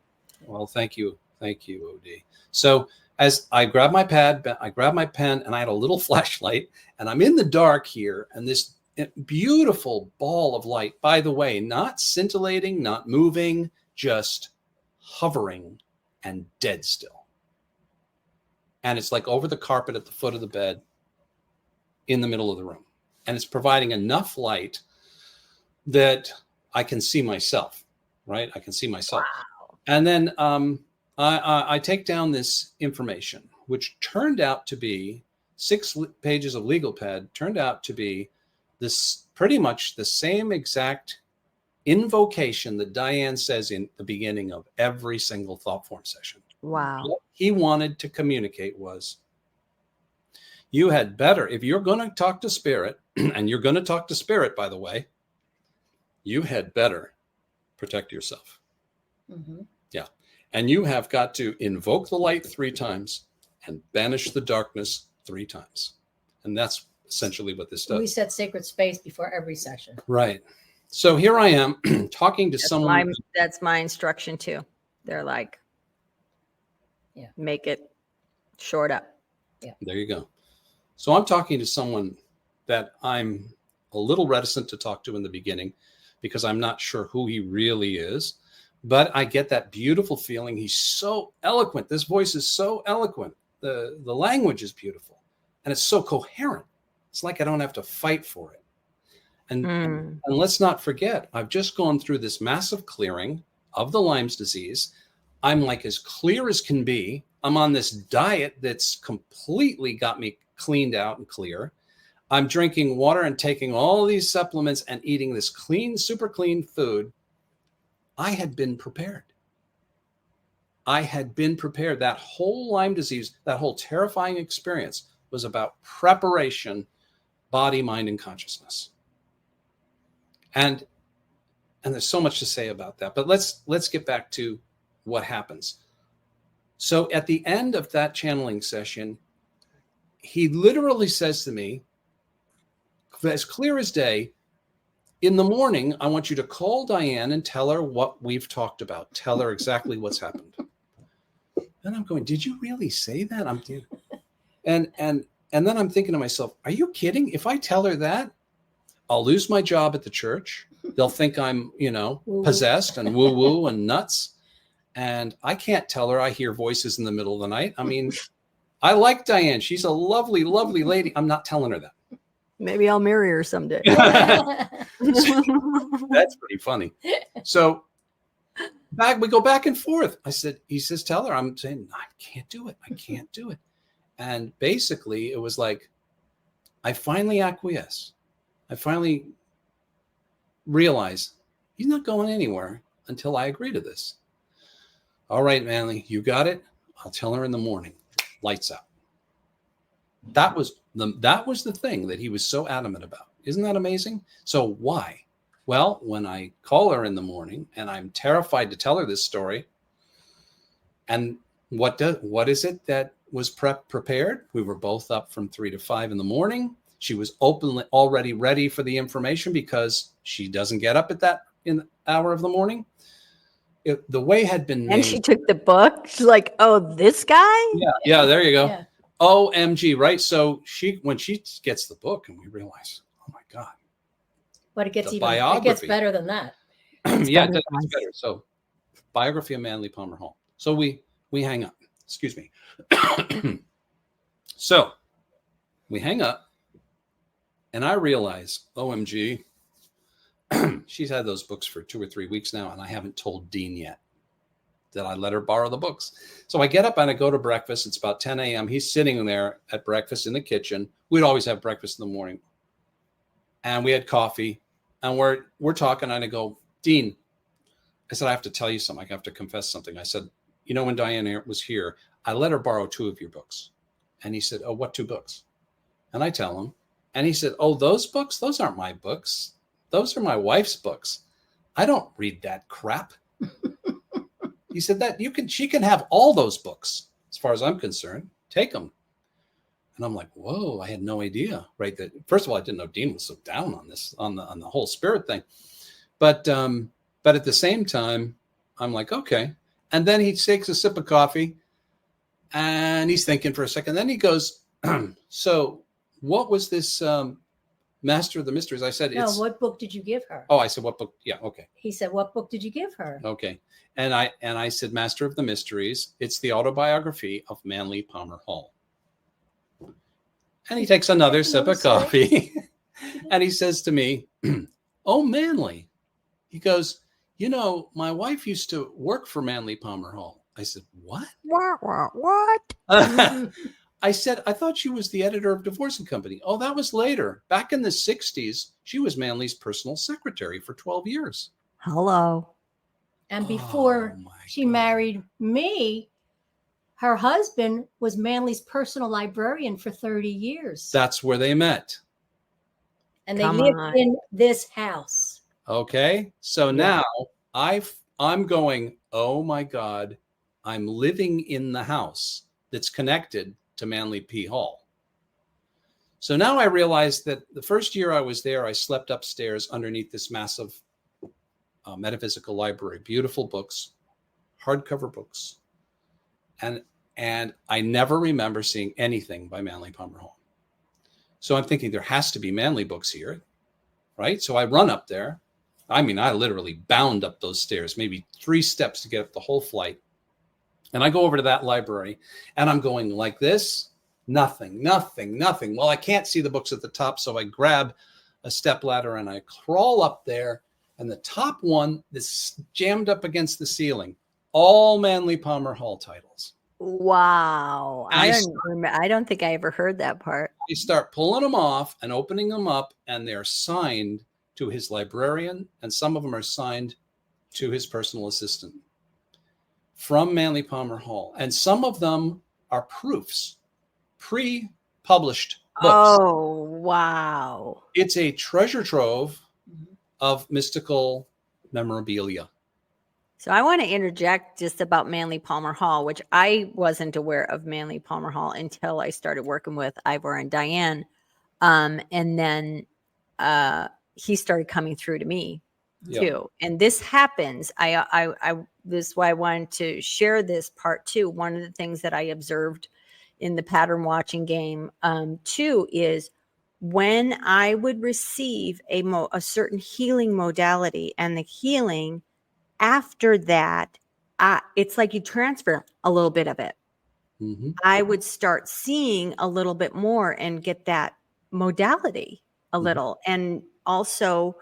Well, thank you. Thank you, OD. So as I grabbed my pad, I grabbed my pen, and I had a little flashlight, and I'm in the dark here, and this beautiful ball of light, by the way, not scintillating, not moving, just hovering and dead still. And it's like over the carpet at the foot of the bed in the middle of the room. And it's providing enough light that I can see myself, right? I can see myself. Wow. And then I take down this information, which turned out to be 6 pages of legal pad, turned out to be this pretty much the same exact invocation that Diane says in the beginning of every single Thoughtform session. Wow. What he wanted to communicate was, you had better, if you're going to talk to spirit, and you're going to talk to spirit, by the way, you had better protect yourself. Mm-hmm. Yeah. And you have got to invoke the light 3 times and banish the darkness 3 times. And that's essentially what this does. We set sacred space before every session. Right. So here I am talking to someone. That's my instruction too. They're like, yeah, make it short up. Yeah. There you go. So I'm talking to someone that I'm a little reticent to talk to in the beginning because I'm not sure who he really is. But I get that beautiful feeling. He's so eloquent. This voice is so eloquent. The language is beautiful. And it's so coherent. It's like I don't have to fight for it. And let's not forget, I've just gone through this massive clearing of the Lyme's disease. I'm like as clear as can be. I'm on this diet that's completely got me cleaned out and clear. I'm drinking water and taking all these supplements and eating this clean, super clean food. I had been prepared. I had been prepared. That whole Lyme disease, that whole terrifying experience was about preparation, body, mind, and consciousness. And there's so much to say about that. But let's get back to what happens. So at the end of that channeling session, he literally says to me, as clear as day, in the morning, I want you to call Diane and tell her what we've talked about. Tell her exactly what's happened. And I'm going, did you really say that? And then I'm thinking to myself, are you kidding? If I tell her that, I'll lose my job at the church. They'll think I'm, possessed and woo-woo and nuts. And I can't tell her I hear voices in the middle of the night. I mean, I like Diane. She's a lovely, lovely lady. I'm not telling her that. Maybe I'll marry her someday. That's pretty funny. So we go back and forth. He says, tell her. I'm saying, I can't do it. I can't do it. And basically it was like, I finally acquiesce. I finally realize he's not going anywhere until I agree to this. All right, Manly, you got it. I'll tell her in the morning. Lights out. That was the thing that he was so adamant about. Isn't that amazing? So why? Well, when I call her in the morning and I'm terrified to tell her this story, and what is it that was prepared? We were both up from 3 to 5 in the morning. She was already ready for the information because she doesn't get up at that in the hour of the morning. The way had been made. And she took the book. She's like, oh, this guy? Yeah, there you go. Yeah. OMG, right? So when she gets the book and we realize, oh my God. But it gets biography. It gets better than that. Yeah, it gets better. So biography of Manly Palmer Hall. So we hang up. Excuse me. So we hang up and I realize, OMG, she's had those books for 2 or 3 weeks now, and I haven't told Dean yet that I let her borrow the books. So I get up and I go to breakfast. It's about 10 a.m. He's sitting there at breakfast in the kitchen. We'd always have breakfast in the morning. And we had coffee. And we're talking, and I go, Dean, I said, I have to tell you something. I have to confess something. I said, when Diane was here, I let her borrow 2 of your books. And he said, oh, what 2 books? And I tell him. And he said, oh, those books? Those aren't my books. Those are my wife's books. I don't read that crap. He said that she can have all those books. As far as I'm concerned, take them. And I'm like, whoa, I had no idea, right? That first of all, I didn't know Dean was so down on this, on the whole spirit thing. But at the same time, I'm like, okay. And then he takes a sip of coffee and he's thinking for a second. Then he goes, so what was this Master of the Mysteries? I said, No, what book did you give her? Oh, I said, what book? Yeah. Okay. He said, what book did you give her? Okay. And I said, Master of the Mysteries. It's the autobiography of Manly Palmer Hall. And he takes another sip of coffee and he says to me, oh, Manly. He goes, you know, my wife used to work for Manly Palmer Hall. I said, what? What? I said, I thought she was the editor of Divorce and Company. Oh, that was later. Back in the 60s, she was Manly's personal secretary for 12 years. Hello. And before she married me, her husband was Manly's personal librarian for 30 years. That's where they met. And they lived in this house. Okay. So now I'm going, oh my God, I'm living in the house that's connected to Manly P. Hall. So now I realized that the first year I was there, I slept upstairs underneath this massive metaphysical library, beautiful books, hardcover books. And I never remember seeing anything by Manly Palmer Hall. So I'm thinking there has to be Manly books here, right? So I run up there. I mean, I literally bound up those stairs, maybe 3 steps to get up the whole flight. And I go over to that library and I'm going like this, nothing. Well, I can't see the books at the top. So I grab a step ladder and I crawl up there. And the top one is jammed up against the ceiling, all Manly Palmer Hall titles. Wow. I don't think I ever heard that part. You start pulling them off and opening them up, and they're signed to his librarian, and some of them are signed to his personal assistant from Manly Palmer Hall. And some of them are proofs, pre-published books. Oh, wow. It's a treasure trove of mystical memorabilia. So I want to interject just about Manly Palmer Hall, which I wasn't aware of Manly Palmer Hall until I started working with Ivor and Diane. And then he started coming through to me too. And this happens. This is why I wanted to share this part too. One of the things that I observed in the pattern watching game too is when I would receive a certain healing modality, and the healing after that, it's like you transfer a little bit of it. Mm-hmm. I would start seeing a little bit more and get that modality a little. And also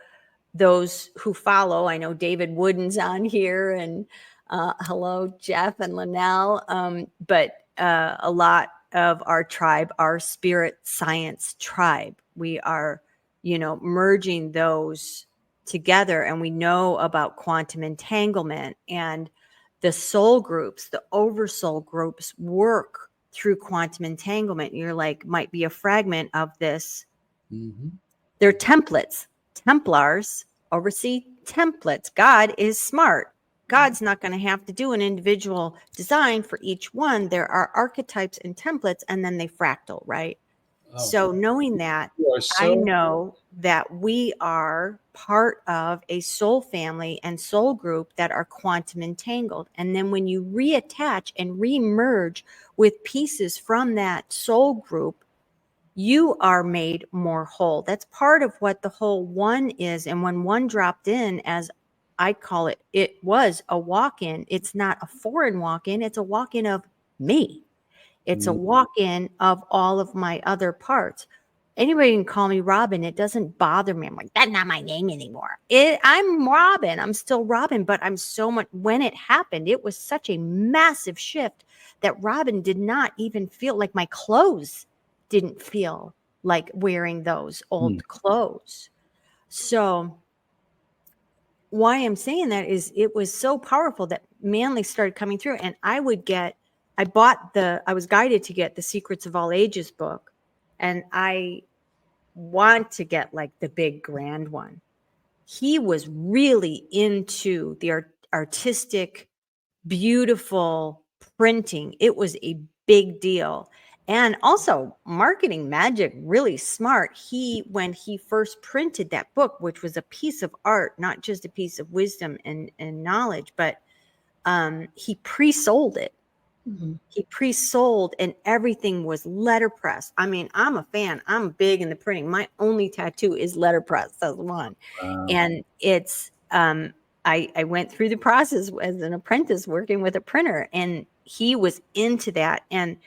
those who follow, I know David Wooden's on here, and hello, Jeff and Linnell. But a lot of our tribe, our spirit science tribe, we are, merging those together, and we know about quantum entanglement, and the soul groups, the oversoul groups work through quantum entanglement. You're like, might be a fragment of this. Mm-hmm. They're templates. Templars oversee templates. God is smart. God's not going to have to do an individual design for each one. There are archetypes and templates, and then they fractal, right? Oh. So knowing that, I know that we are part of a soul family and soul group that are quantum entangled. And then when you reattach and remerge with pieces from that soul group, you are made more whole. That's part of what the whole one is. And when one dropped in, as I call it, it was a walk-in. It's not a foreign walk-in. It's a walk-in of me. It's a walk-in of all of my other parts. Anybody can call me Robin. It doesn't bother me. I'm like, that's not my name anymore. I'm Robin. I'm still Robin, but I'm so much. When it happened, it was such a massive shift that Robin did not even feel like my clothes didn't feel like wearing those old clothes. So why I'm saying that is it was so powerful that Manly started coming through, and I was guided to get the Secrets of All Ages book, and I want to get like the big grand one. He was really into the artistic, beautiful printing. It was a big deal. And also marketing magic, really smart. When he first printed that book, which was a piece of art, not just a piece of wisdom and knowledge, but he pre-sold it. Mm-hmm. He pre-sold, and everything was letterpress. I mean, I'm a fan. I'm big in the printing. My only tattoo is letterpress. That's one. And it's I went through the process as an apprentice working with a printer, and he was into that. And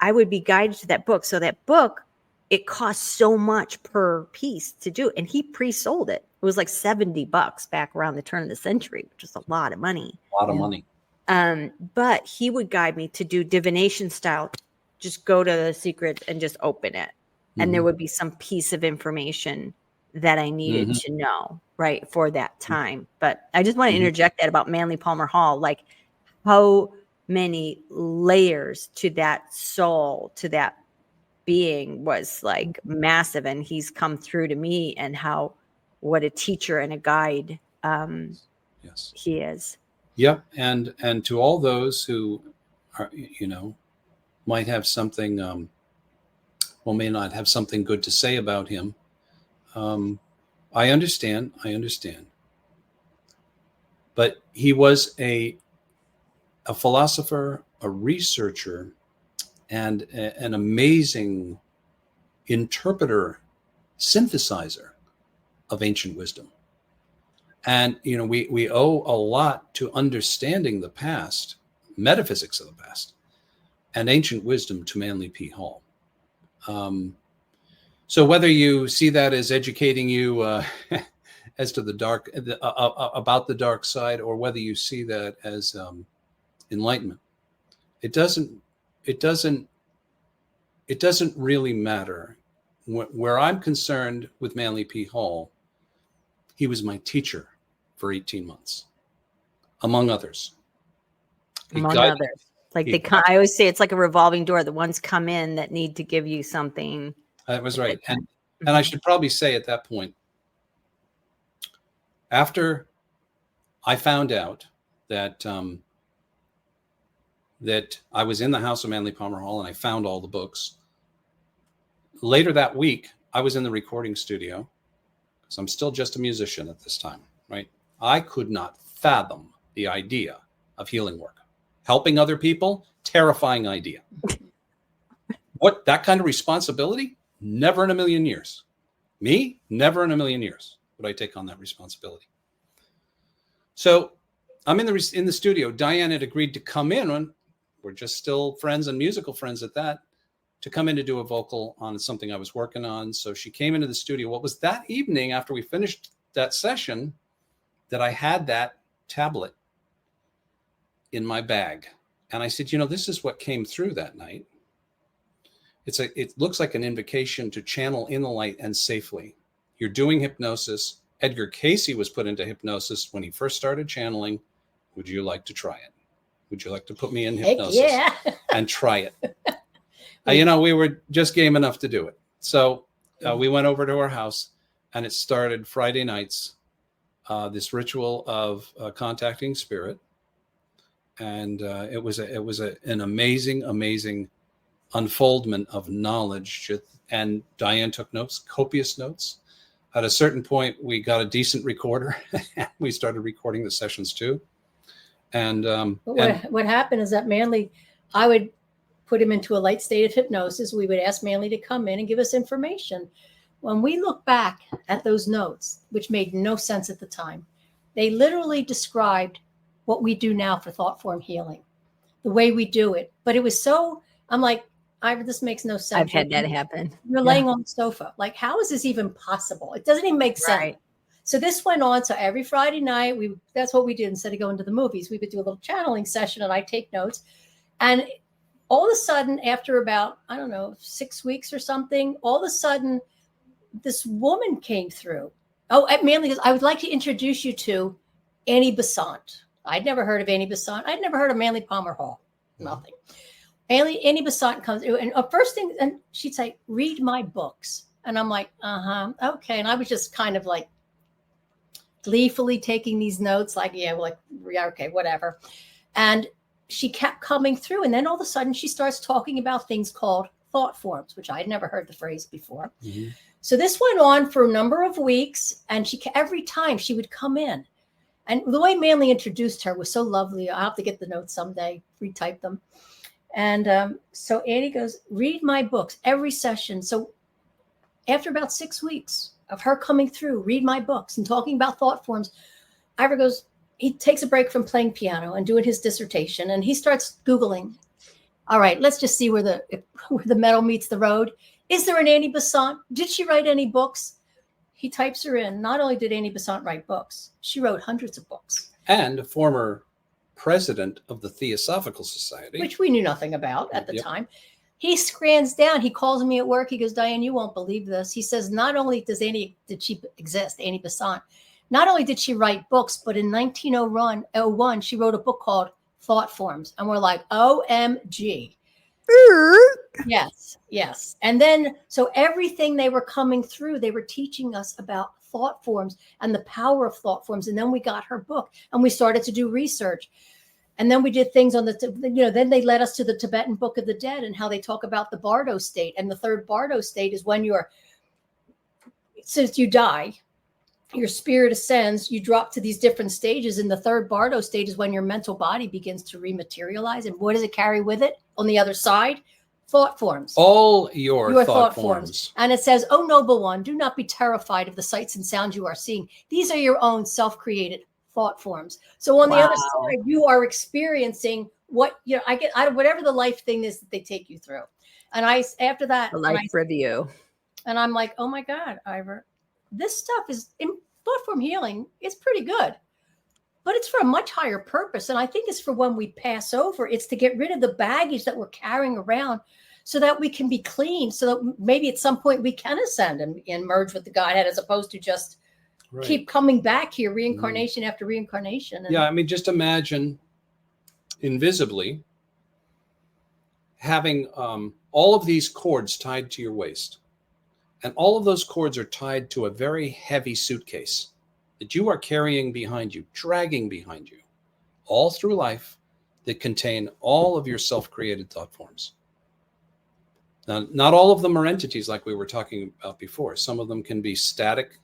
I would be guided to that book. So that book, it cost so much per piece to do. And he pre-sold it. It was like $70 back around the turn of the century, which is a lot of money. A lot of money. But he would guide me to do divination style. Just go to the secret and just open it. And there would be some piece of information that I needed to know, right, for that time. But I just want to interject that about Manly Palmer Hall, like how many layers to that soul, to that being was like massive. And he's come through to me, and how, what a teacher and a guide Yes. he is. Yep. And to all those who are, might have something, may not have something good to say about him. I understand. But he was a philosopher, a researcher, and an amazing interpreter, synthesizer of ancient wisdom. And, we owe a lot to understanding the past, metaphysics of the past, and ancient wisdom to Manly P. Hall. So whether you see that as educating you as to about the dark side, or whether you see that as enlightenment, it doesn't really matter. Where I'm concerned with Manly P. Hall, he was my teacher for 18 months, among others. Among others. Like I always say, it's like a revolving door. The ones come in that need to give you something. That was right. And I should probably say at that point, after I found out that that I was in the house of Manly Palmer Hall and I found all the books, later that week, I was in the recording studio, because I'm still just a musician at this time, right? I could not fathom the idea of healing work. Helping other people, terrifying idea. What, that kind of responsibility? Never in a million years. Me, never in a million years would I take on that responsibility. So I'm in the studio. Diane had agreed to come in, and we're just still friends and musical friends at that, to come in to do a vocal on something I was working on. So she came into the studio. What was that evening after we finished that session that I had that tablet in my bag. And I said, this is what came through that night. It looks like an invocation to channel in the light and safely. You're doing hypnosis. Edgar Cayce was put into hypnosis when he first started channeling. Would you like to try it? Would you like to put me in hypnosis and try it? We were just game enough to do it. So we went over to our house, and it started Friday nights, this ritual of contacting spirit. And it was an amazing unfoldment of knowledge. And Diane took notes, copious notes. At a certain point, we got a decent recorder. We started recording the sessions too. And what happened is that Manly, I would put him into a light state of hypnosis. We would ask Manly to come in and give us information. When we look back at those notes, which made no sense at the time, they literally described what we do now for Thoughtform Healing, the way we do it. But it was so, I'm like, Ivor, this makes no sense. I've had that happen. You're laying on the sofa. Like, how is this even possible? It doesn't even make sense. Right. So this went on. So every Friday night, that's what we did. Instead of going to the movies, we would do a little channeling session, and I take notes. And all of a sudden, after about, 6 weeks or something, all of a sudden, this woman came through. Oh, Manly goes, I would like to introduce you to Annie Besant. I'd never heard of Annie Besant. I'd never heard of Manly Palmer Hall. Nothing. Annie Besant comes through, and first thing, and she'd say, read my books. And I'm like, okay. And I was just kind of like gleefully taking these notes, like, okay, whatever. And she kept coming through. And then all of a sudden she starts talking about things called thought forms, which I'd never heard the phrase before. Mm-hmm. So this went on for a number of weeks. And every time she would come in, And the way Manly introduced her was so lovely. I'll have to get the notes someday, retype them. And so Annie goes, read my books every session. So after about 6 weeks of her coming through, read my books and talking about thought forms, Ivor goes, he takes a break from playing piano and doing his dissertation, and he starts Googling. All right, let's just see where the metal meets the road. Is there an Annie Besant? Did she write any books? He types her in. Not only did Annie Besant write books, she wrote hundreds of books. And a former president of the Theosophical Society. Which we knew nothing about at the time. He scans down. He calls me at work. He goes, Diane, you won't believe this. He says, not only did she exist, Annie Besant, not only did she write books, but in 1901, she wrote a book called Thought Forms. And we're like, OMG. Yes, yes. And then, so everything they were coming through, they were teaching us about thought forms and the power of thought forms. And then we got her book and we started to do research. And then we did things on then they led us to the Tibetan Book of the Dead and how they talk about the Bardo state. And the third Bardo state is when since you die, your spirit ascends, you drop to these different stages. And the third Bardo state is when your mental body begins to rematerialize. And what does it carry with it on the other side? Thought forms. All your thought forms. And it says, oh, noble one, do not be terrified of the sights and sounds you are seeing. These are your own self-created thought forms. So on the other side, you are experiencing what, I get out of whatever the life thing is that they take you through. And after that, The life review. And I'm like, oh my God, Ivor, this stuff is in Thoughtform Healing. It's pretty good, but it's for a much higher purpose. And I think it's for when we pass over, it's to get rid of the baggage that we're carrying around so that we can be clean, so that maybe at some point we can ascend and merge with the Godhead, as opposed to just keep coming back here, reincarnation after reincarnation. Yeah, I mean, just imagine invisibly having all of these cords tied to your waist. And all of those cords are tied to a very heavy suitcase that you are carrying behind you, dragging behind you, all through life, that contain all of your self-created thought forms. Now, not all of them are entities like we were talking about before. Some of them can be static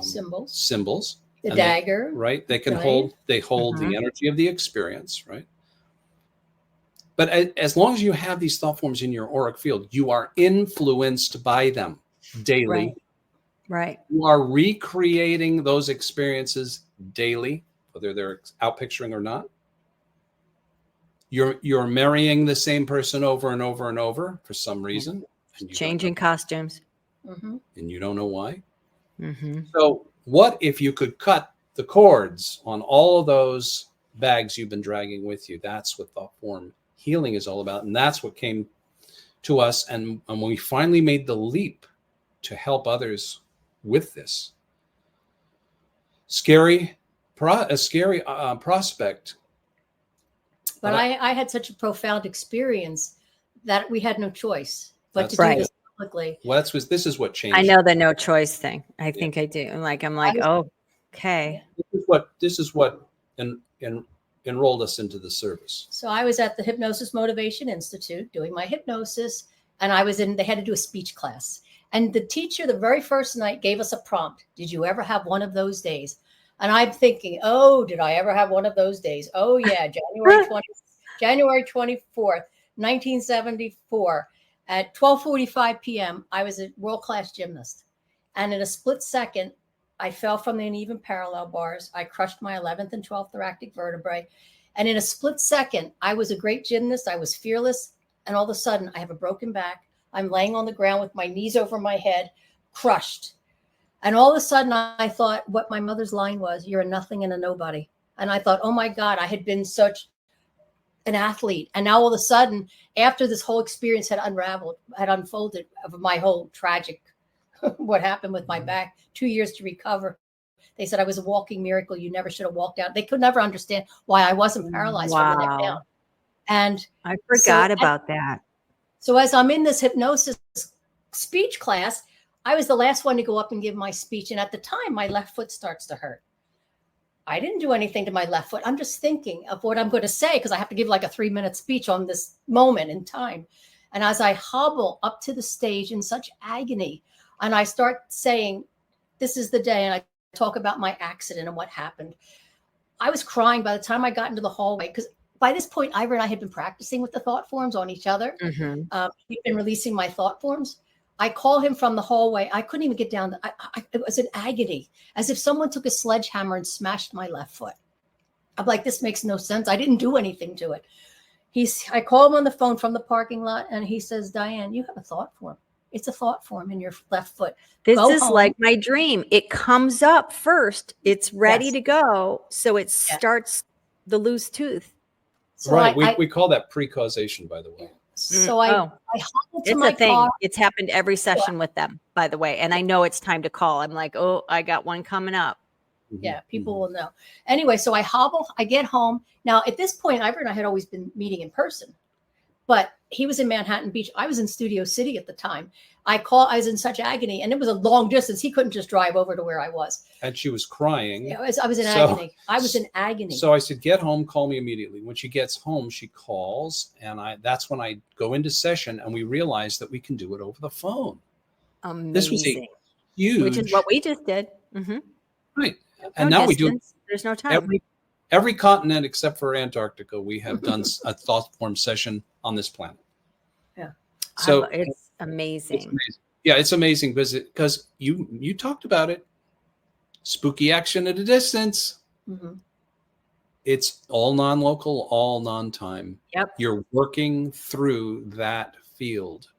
symbols. The dagger. They can hold the energy of the experience, right? But as long as you have these thought forms in your auric field, you are influenced by them daily. Right. You are recreating those experiences daily, whether they're outpicturing or not. You're marrying the same person over and over and over for some reason. And Changing costumes. And you don't know why. Mm-hmm. So what if you could cut the cords on all of those bags you've been dragging with you? That's what Thoughtform Healing is all about. And that's what came to us. And when we finally made the leap to help others with this scary prospect. But I had such a profound experience that we had no choice but to do this publicly. Well, this is what changed. I know the no choice thing. I think I do. I'm like, oh, okay. This is what enrolled us into the service. So I was at the Hypnosis Motivation Institute doing my hypnosis, and they had to do a speech class. And the teacher, the very first night, gave us a prompt. Did you ever have one of those days? And I'm thinking, oh, did I ever have one of those days? Oh, yeah, January 24th, 1974, at 12:45 p.m., I was a world-class gymnast. And in a split second, I fell from the uneven parallel bars. I crushed my 11th and 12th thoracic vertebrae. And in a split second, I was a great gymnast. I was fearless. And all of a sudden, I have a broken back. I'm laying on the ground with my knees over my head, crushed. And all of a sudden, I thought what my mother's line was, you're a nothing and a nobody. And I thought, oh my God, I had been such an athlete. And now all of a sudden, after this whole experience had unfolded of my whole tragic, what happened with my back, 2 years to recover. They said I was a walking miracle. You never should have walked out. They could never understand why I wasn't paralyzed from the neck down. And I forgot about that. So as I'm in this hypnosis speech class, I was the last one to go up and give my speech. And at the time, my left foot starts to hurt. I didn't do anything to my left foot. I'm just thinking of what I'm going to say because I have to give like a 3-minute speech on this moment in time. And as I hobble up to the stage in such agony, and I start saying, this is the day, and I talk about my accident and what happened. I was crying by the time I got into the hallway, because by this point, Ivor and I had been practicing with the thought forms on each other. He'd been releasing my thought forms. I call him from the hallway. I couldn't even get down. It was an agony, as if someone took a sledgehammer and smashed my left foot. I'm like, this makes no sense. I didn't do anything to it. I call him on the phone from the parking lot, and he says, Diane, you have a thought form. It's a thought form in your left foot. This Go is home. like my dream. It comes up first. It's ready Yes. to go. So it starts the loose tooth. So Right. We call that pre-causation, by the way. So I hobbled to It's my a thing. car. It's happened every session with them, by the way. And I know it's time to call. I'm like, oh, I got one coming up. Yeah, people will know. Anyway, so I get home. Now, at this point, Ivor and I had always been meeting in person, but he was in Manhattan Beach. I was in Studio City at the time. I was in such agony, and it was a long distance. He couldn't just drive over to where I was. And she was crying. I was in agony. I was in agony. So I said, get home, call me immediately. When she gets home, she calls, and that's when I go into session, and we realize that we can do it over the phone. Amazing. This was a huge, which is what we just did. right. And now we do. There's no time. Every continent except for Antarctica, we have done a thought form session on this planet. Yeah. So it's amazing. It's amazing. Yeah, it's amazing because you talked about it. Spooky action at a distance. It's all non-local, all non-time. Yep. You're working through that field.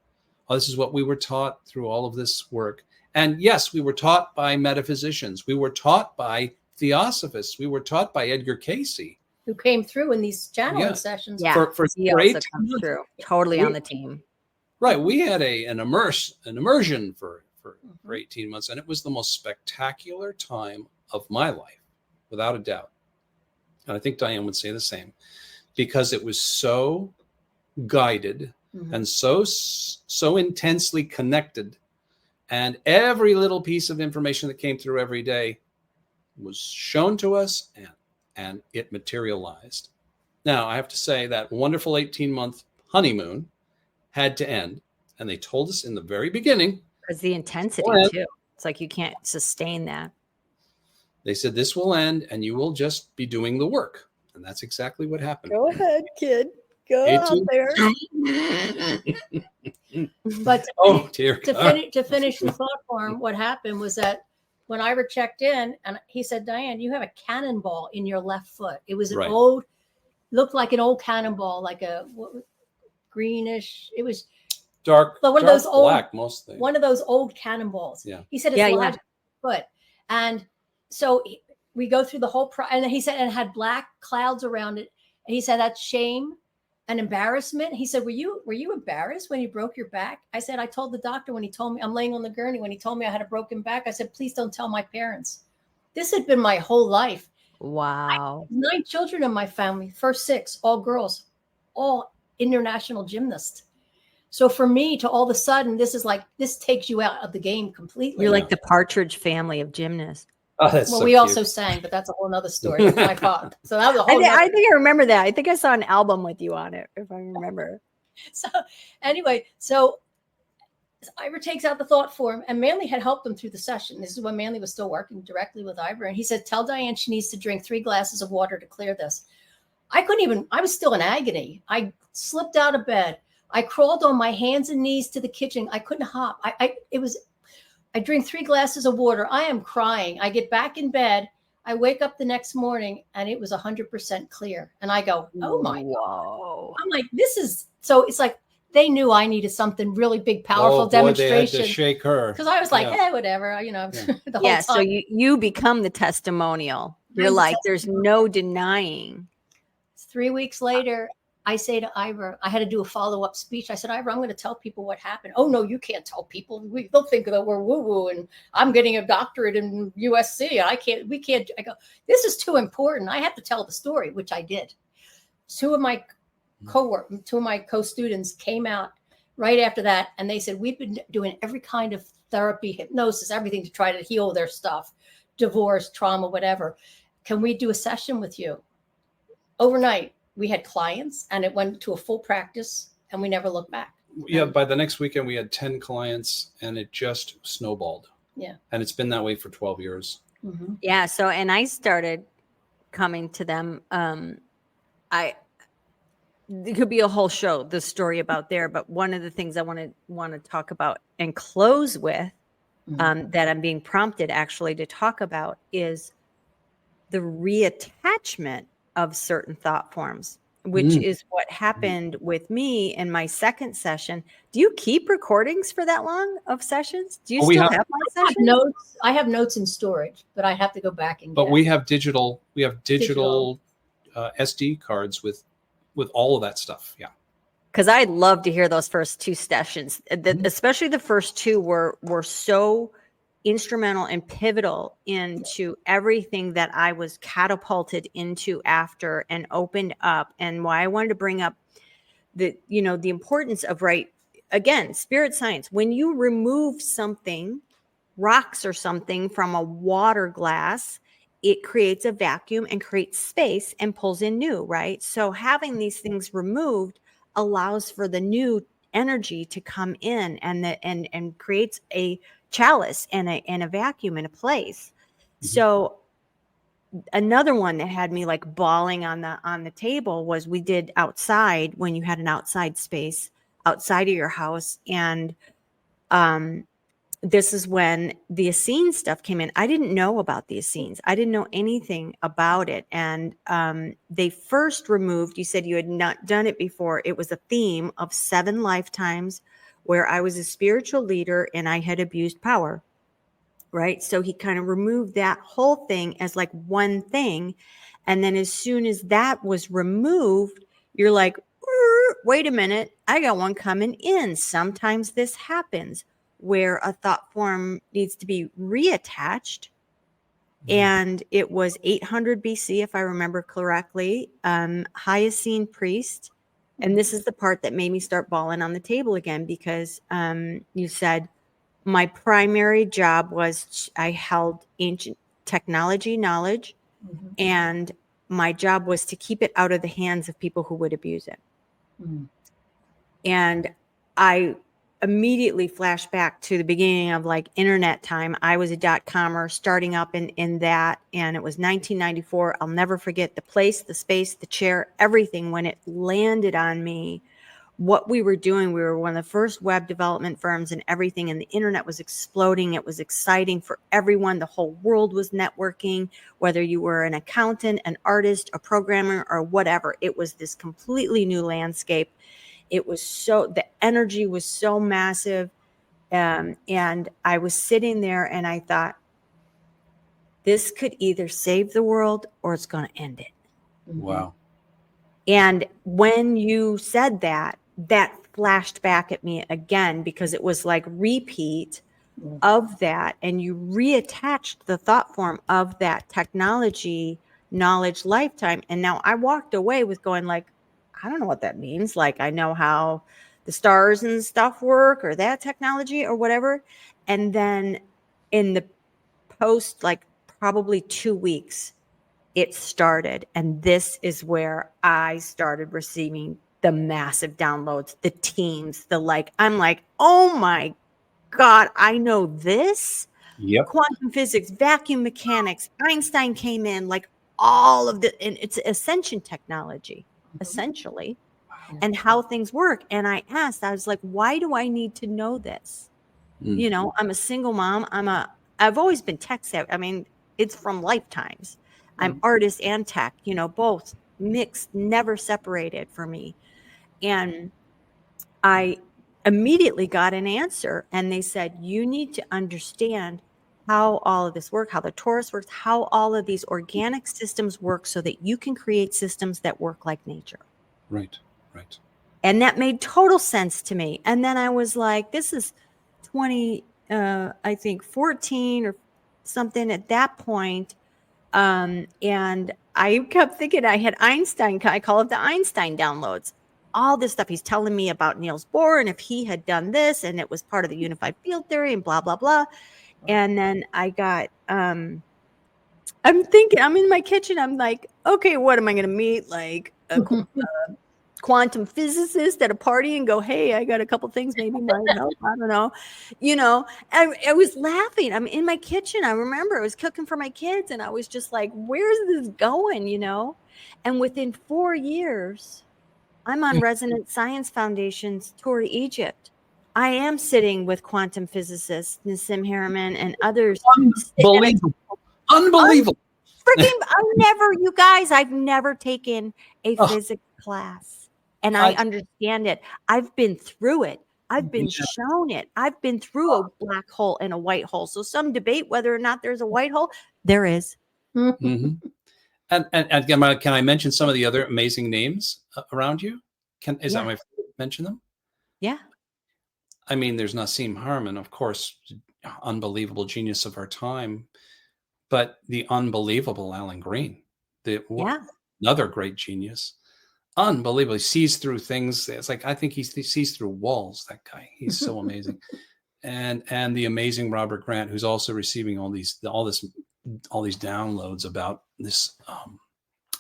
Oh, this is what we were taught through all of this work. And yes, we were taught by metaphysicians. We were taught by theosophists. We were taught by Edgar Cayce, who came through in these channeling sessions. Yeah, for he also 18 comes months. through. Totally on the team. Right. We had an immersion for 18 months, and it was the most spectacular time of my life, without a doubt. And I think Diane would say the same, because it was so guided and so intensely connected. And every little piece of information that came through every day was shown to us, and it materialized. Now, I have to say that wonderful 18-month honeymoon had to end. And they told us in the very beginning. Because the intensity, too. It's like you can't sustain that. They said, this will end, and you will just be doing the work. And that's exactly what happened. Go ahead, kid. Go out there. But to finish the thought form, what happened was that when Ivor checked in, and he said, Diane, you have a cannonball in your left foot. It was looked like an old cannonball, like a greenish. It was dark, one of those black, mostly. One of those old cannonballs. Yeah. He said it's large foot. And so we go through the whole and he said, and it had black clouds around it. And he said, that's shame and embarrassment. He said, were you embarrassed when you broke your back? I said, I told the doctor when he told me, I'm laying on the gurney, when he told me I had a broken back, I said, please don't tell my parents. This had been my whole life. Wow. 9 children in my family, first 6, all girls, all international gymnasts. So for me to all of a sudden, this takes you out of the game completely. You're like the Partridge Family of gymnasts. Oh, that's well, so we cute. also sang, but that's a whole nother story. That's my fault. So that was a whole. I think I remember that. I think I saw an album with you on it, if I remember. So anyway, Ivor takes out the thought form, and Manly had helped him through the session. This is when Manly was still working directly with Ivor, and he said, "Tell Diane she needs to drink 3 glasses of water to clear this." I was still in agony. I slipped out of bed. I crawled on my hands and knees to the kitchen. I couldn't hop. I drink 3 glasses of water. I am crying. I get back in bed. I wake up the next morning and it was 100% clear. And I go, oh my God. I'm like, this is, so it's like, they knew I needed something really big, powerful demonstration. They had to shake her. Because I was like, hey, whatever, the whole time. So you become the testimonial. You're like, there's no denying. 3 weeks later, I say to Ivor, I had to do a follow-up speech. I said, Ivor, I'm going to tell people what happened. Oh, no, you can't tell people. They'll think that we're woo-woo, and I'm getting a doctorate in USC. We can't. I go, this is too important. I have to tell the story, which I did. Two of my co-students came out right after that, and they said, we've been doing every kind of therapy, hypnosis, everything to try to heal their stuff, divorce, trauma, whatever. Can we do a session with you? Overnight, we had clients, and it went to a full practice, and we never looked back. Yeah, by the next weekend, we had 10 clients, and it just snowballed. Yeah. And it's been that way for 12 years. Mhm. Yeah. So, and I started coming to them. It could be a whole show, the story about there, but one of the things I want to talk about and close with, Mhm. that I'm being prompted actually to talk about, is the reattachment of certain thought forms, which Mm. is what happened with me in my second session. Do you keep recordings for that long of sessions? Do you Well, we still have, have my I have sessions? notes. I have notes in storage, but I have to go back and but get we have digital digital. SD cards with all of that stuff. Yeah. Because I'd love to hear those first two sessions. Especially the first two were so instrumental and pivotal into everything that I was catapulted into after and opened up. And why I wanted to bring up the importance of, right, again, spirit science. When you remove something, rocks or something, from a water glass, it creates a vacuum and creates space and pulls in new, right? So having these things removed allows for the new energy to come in, and creates a chalice and a vacuum in a place. So another one that had me like bawling on the table was, we did outside, when you had an outside space outside of your house. And this is when the Essene stuff came in. I didn't know about the Essenes. I didn't know anything about it. And they first removed, you said you had not done it before. It was a theme of 7 lifetimes where I was a spiritual leader and I had abused power. Right. So he kind of removed that whole thing as like one thing. And then as soon as that was removed, you're like, wait a minute, I got one coming in. Sometimes this happens where a thought form needs to be reattached. And it was 800 BC, if I remember correctly, Hyacine priest. And this is the part that made me start bawling on the table again, because you said, my primary job was, I held ancient technology knowledge, Mhm. and my job was to keep it out of the hands of people who would abuse it. Mhm. And I immediately flashed back to the beginning of like internet time. I was a .comer starting up in that, and it was 1994. I'll never forget the place, the space, the chair, everything when it landed on me. What we were doing, we were one of the first web development firms and everything, and the internet was exploding. It was exciting for everyone. The whole world was networking, whether you were an accountant, an artist, a programmer, or whatever. It was this completely new landscape. It was the energy was so massive. And I was sitting there and I thought, this could either save the world or it's going to end it. Wow. And when you said that, that flashed back at me again, because it was like repeat of that. And you reattached the thought form of that technology knowledge lifetime. And now I walked away with going like, I don't know what that means. Like, I know how the stars and stuff work, or that technology or whatever. And then in the post, like probably 2 weeks, it started. And this is where I started receiving the massive downloads, the teams, I'm like, oh my God, I know this. Yep. Quantum physics, vacuum mechanics, Einstein came in, like all of and it's ascension technology, essentially, and how things work. And I I was like, why do I need to know this? Mm. I'm a single mom. I've always been tech savvy. I mean, it's from lifetimes. I'm artist and tech, both mixed, never separated for me. And I immediately got an answer, and they said, you need to understand how all of this works, how the torus works, how all of these organic systems work, so that you can create systems that work like nature. Right. Right. And that made total sense to me. And then I was like, this is 20, I think 14 or something at that point. And I kept thinking I had Einstein, I call it the Einstein downloads. All this stuff he's telling me about Niels Bohr, and if he had done this, and it was part of the unified field theory, and blah, blah, blah. And then I got, I'm thinking, I'm in my kitchen. I'm like, okay, what am I going to meet? Like a quantum physicists at a party and go, hey, I got a couple things maybe might help. I don't know. I was laughing. I'm in my kitchen. I remember I was cooking for my kids and I was just like, where's this going? And within 4 years, I'm on Resonant Science Foundation's tour to Egypt. I am sitting with quantum physicists, Nassim Haramein and others. Unbelievable. I've never taken a physics class and I understand it. I've been through it. I've been shown it. I've been through a black hole and a white hole. So some debate whether or not there's a white hole. There is. Mm-hmm. And can I mention some of the other amazing names around you? Is that my mention them? Yeah. I mean, there's Nassim Haramein, of course, unbelievable genius of our time, but the unbelievable Alan Green, another great genius. Unbelievable. He sees through things. It's like, I think he sees through walls, that guy. He's so amazing. And the amazing Robert Grant, who's also receiving all these downloads about this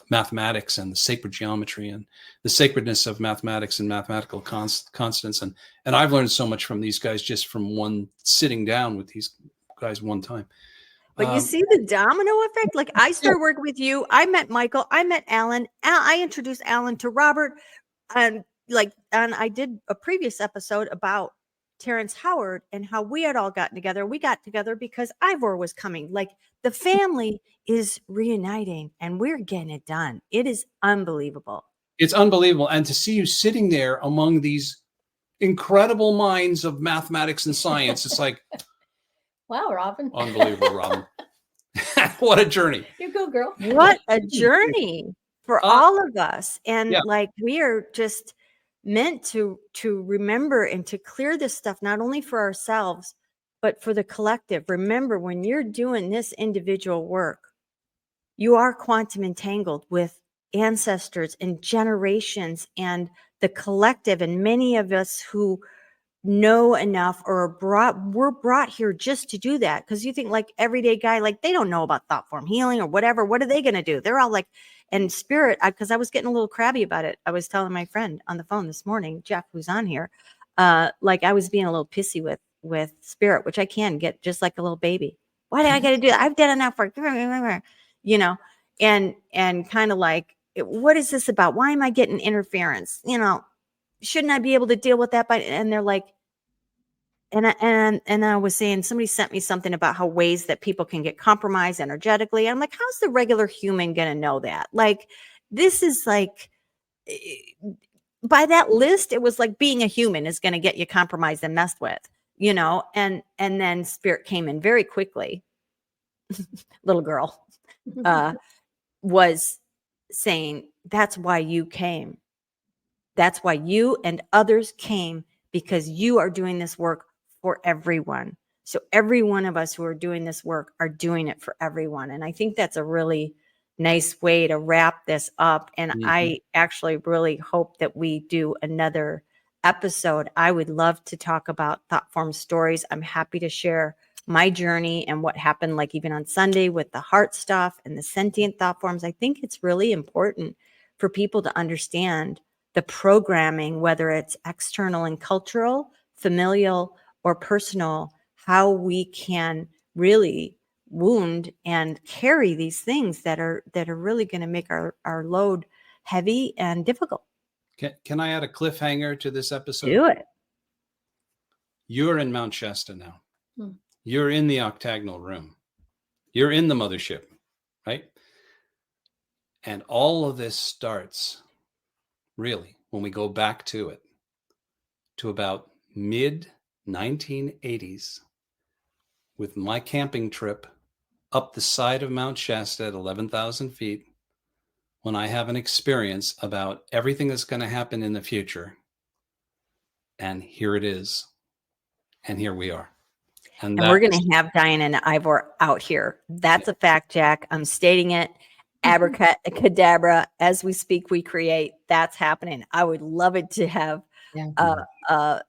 mathematics and the sacred geometry and the sacredness of mathematics and mathematical constants. And I've learned so much from these guys just from one sitting down with these guys one time. But you see the domino effect? Like I started working with you. I met Michael. I met Alan. I introduced Alan to Robert. And I did a previous episode about Terrence Howard and how we had all gotten together. We got together because Ivor was coming. Like the family is reuniting and we're getting it done. It is unbelievable. It's unbelievable. And to see you sitting there among these incredible minds of mathematics and science, it's like, wow, Robin. Unbelievable, Robin. What a journey. You go, girl. What a journey for all of us. And we are just meant to remember and to clear this stuff, not only for ourselves, but for the collective. Remember, when you're doing this individual work, you are quantum entangled with ancestors and generations and the collective. And many of us who know enough or we're brought here just to do that. Because you think like everyday guy, like they don't know about Thoughtform Healing or whatever. What are they going to do? They're all like, and spirit, because I was getting a little crabby about it. I was telling my friend on the phone this morning, Jeff, who's on here, like I was being a little pissy with spirit, which I can get just like a little baby. Why did I got to do that? I've done enough work, and kind of like, what is this about? Why am I getting interference? Shouldn't I be able to deal with that? And they're like, and I was saying, somebody sent me something about how ways that people can get compromised energetically. I'm like, how's the regular human going to know that? Like, this is like, by that list, it was like being a human is going to get you compromised and messed with, and then spirit came in very quickly. Little girl was saying, that's why you came. That's why you and others came, because you are doing this work for everyone. So every one of us who are doing this work are doing it for everyone. And I think that's a really nice way to wrap this up. And I actually really hope that we do another episode. I would love to talk about Thoughtform stories. I'm happy to share my journey and what happened, like even on Sunday with the heart stuff and the sentient thought forms. I think it's really important for people to understand the programming, whether it's external and cultural, familial, or personal, how we can really wound and carry these things that are really going to make our load heavy and difficult. Can I add a cliffhanger to this episode? Do it. You're in Mount Shasta now. You're in the octagonal room. You're in the mothership, right? And all of this starts, really, when we go back to it, to about mid-1980s, with my camping trip up the side of Mount Shasta at 11,000 feet, when I have an experience about everything that's going to happen in the future. And here it is. And here we are. And we're going to have Diane and Ivor out here. That's a fact, Jack. I'm stating it. Abracadabra. As we speak, we create. That's happening. I would love it to have a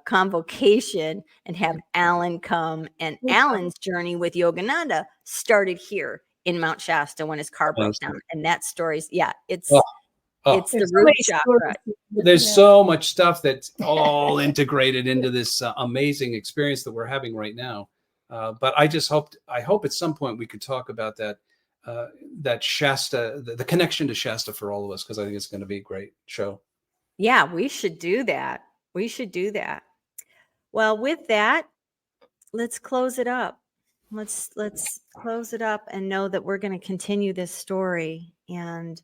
convocation and have Alan come. And Alan's journey with Yogananda started here in Mount Shasta when his car broke down. And that story's, it's Oh, It's the There's so root many chakra. stories. there's Yeah. so much stuff that's all integrated into this amazing experience that we're having right now. But I hope at some point we could talk about that Shasta, the connection to Shasta for all of us, because I think it's going to be a great show. Yeah, we should do that. We should do that. Well, with that, let's close it up. Let's close it up and know that we're going to continue this story and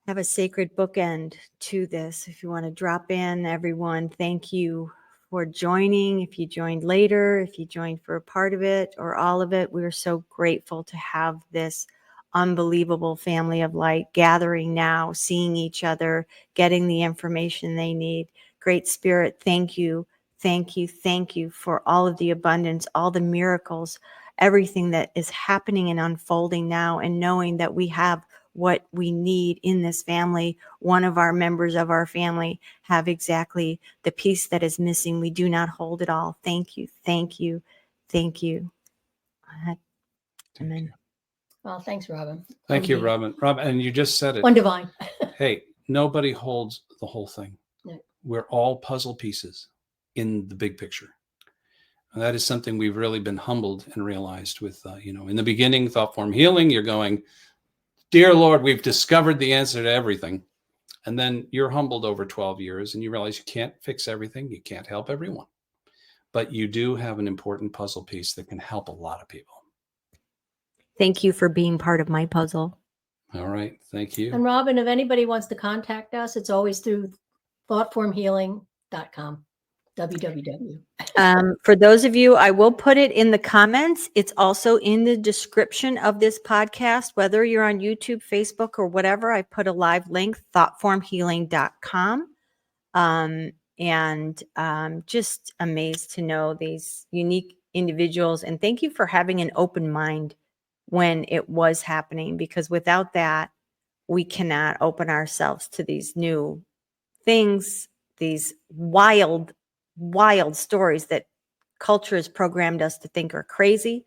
have a sacred bookend to this. If you want to drop in, everyone, thank you for joining. If you joined later, if you joined for a part of it or all of it, we're so grateful to have this unbelievable family of light gathering now, seeing each other, getting the information they need. Great Spirit, thank you. Thank you. Thank you for all of the abundance, all the miracles, everything that is happening and unfolding now, and knowing that we have what we need in this family. One of our members of our family have exactly the piece that is missing. We do not hold it all. Thank you. Thank you. Thank you. Amen. Well, thanks, Robin. Thank you, Robin. Robin, and you just said it. One divine. Hey, nobody holds the whole thing. No. We're all puzzle pieces in the big picture. And that is something we've really been humbled and realized with, in the beginning, Thoughtform Healing, you're going, dear Lord, we've discovered the answer to everything. And then you're humbled over 12 years and you realize you can't fix everything. You can't help everyone. But you do have an important puzzle piece that can help a lot of people. Thank you for being part of my puzzle. All right. Thank you. And Robin, if anybody wants to contact us, it's always through thoughtformhealing.com. www. For those of you, I will put it in the comments. It's also in the description of this podcast, whether you're on YouTube, Facebook, or whatever. I put a live link, thoughtformhealing.com. Just amazed to know these unique individuals. And thank you for having an open mind when it was happening, because without that, we cannot open ourselves to these new things, these wild stories that culture has programmed us to think are crazy.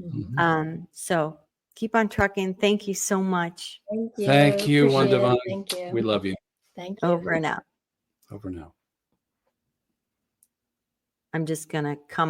Mm-hmm. So keep on trucking. Thank you so much. Thank you. Thank you, One Appreciate it. Divine. Thank you. We love you. Thank you. Over and out. Over now. I'm just going to come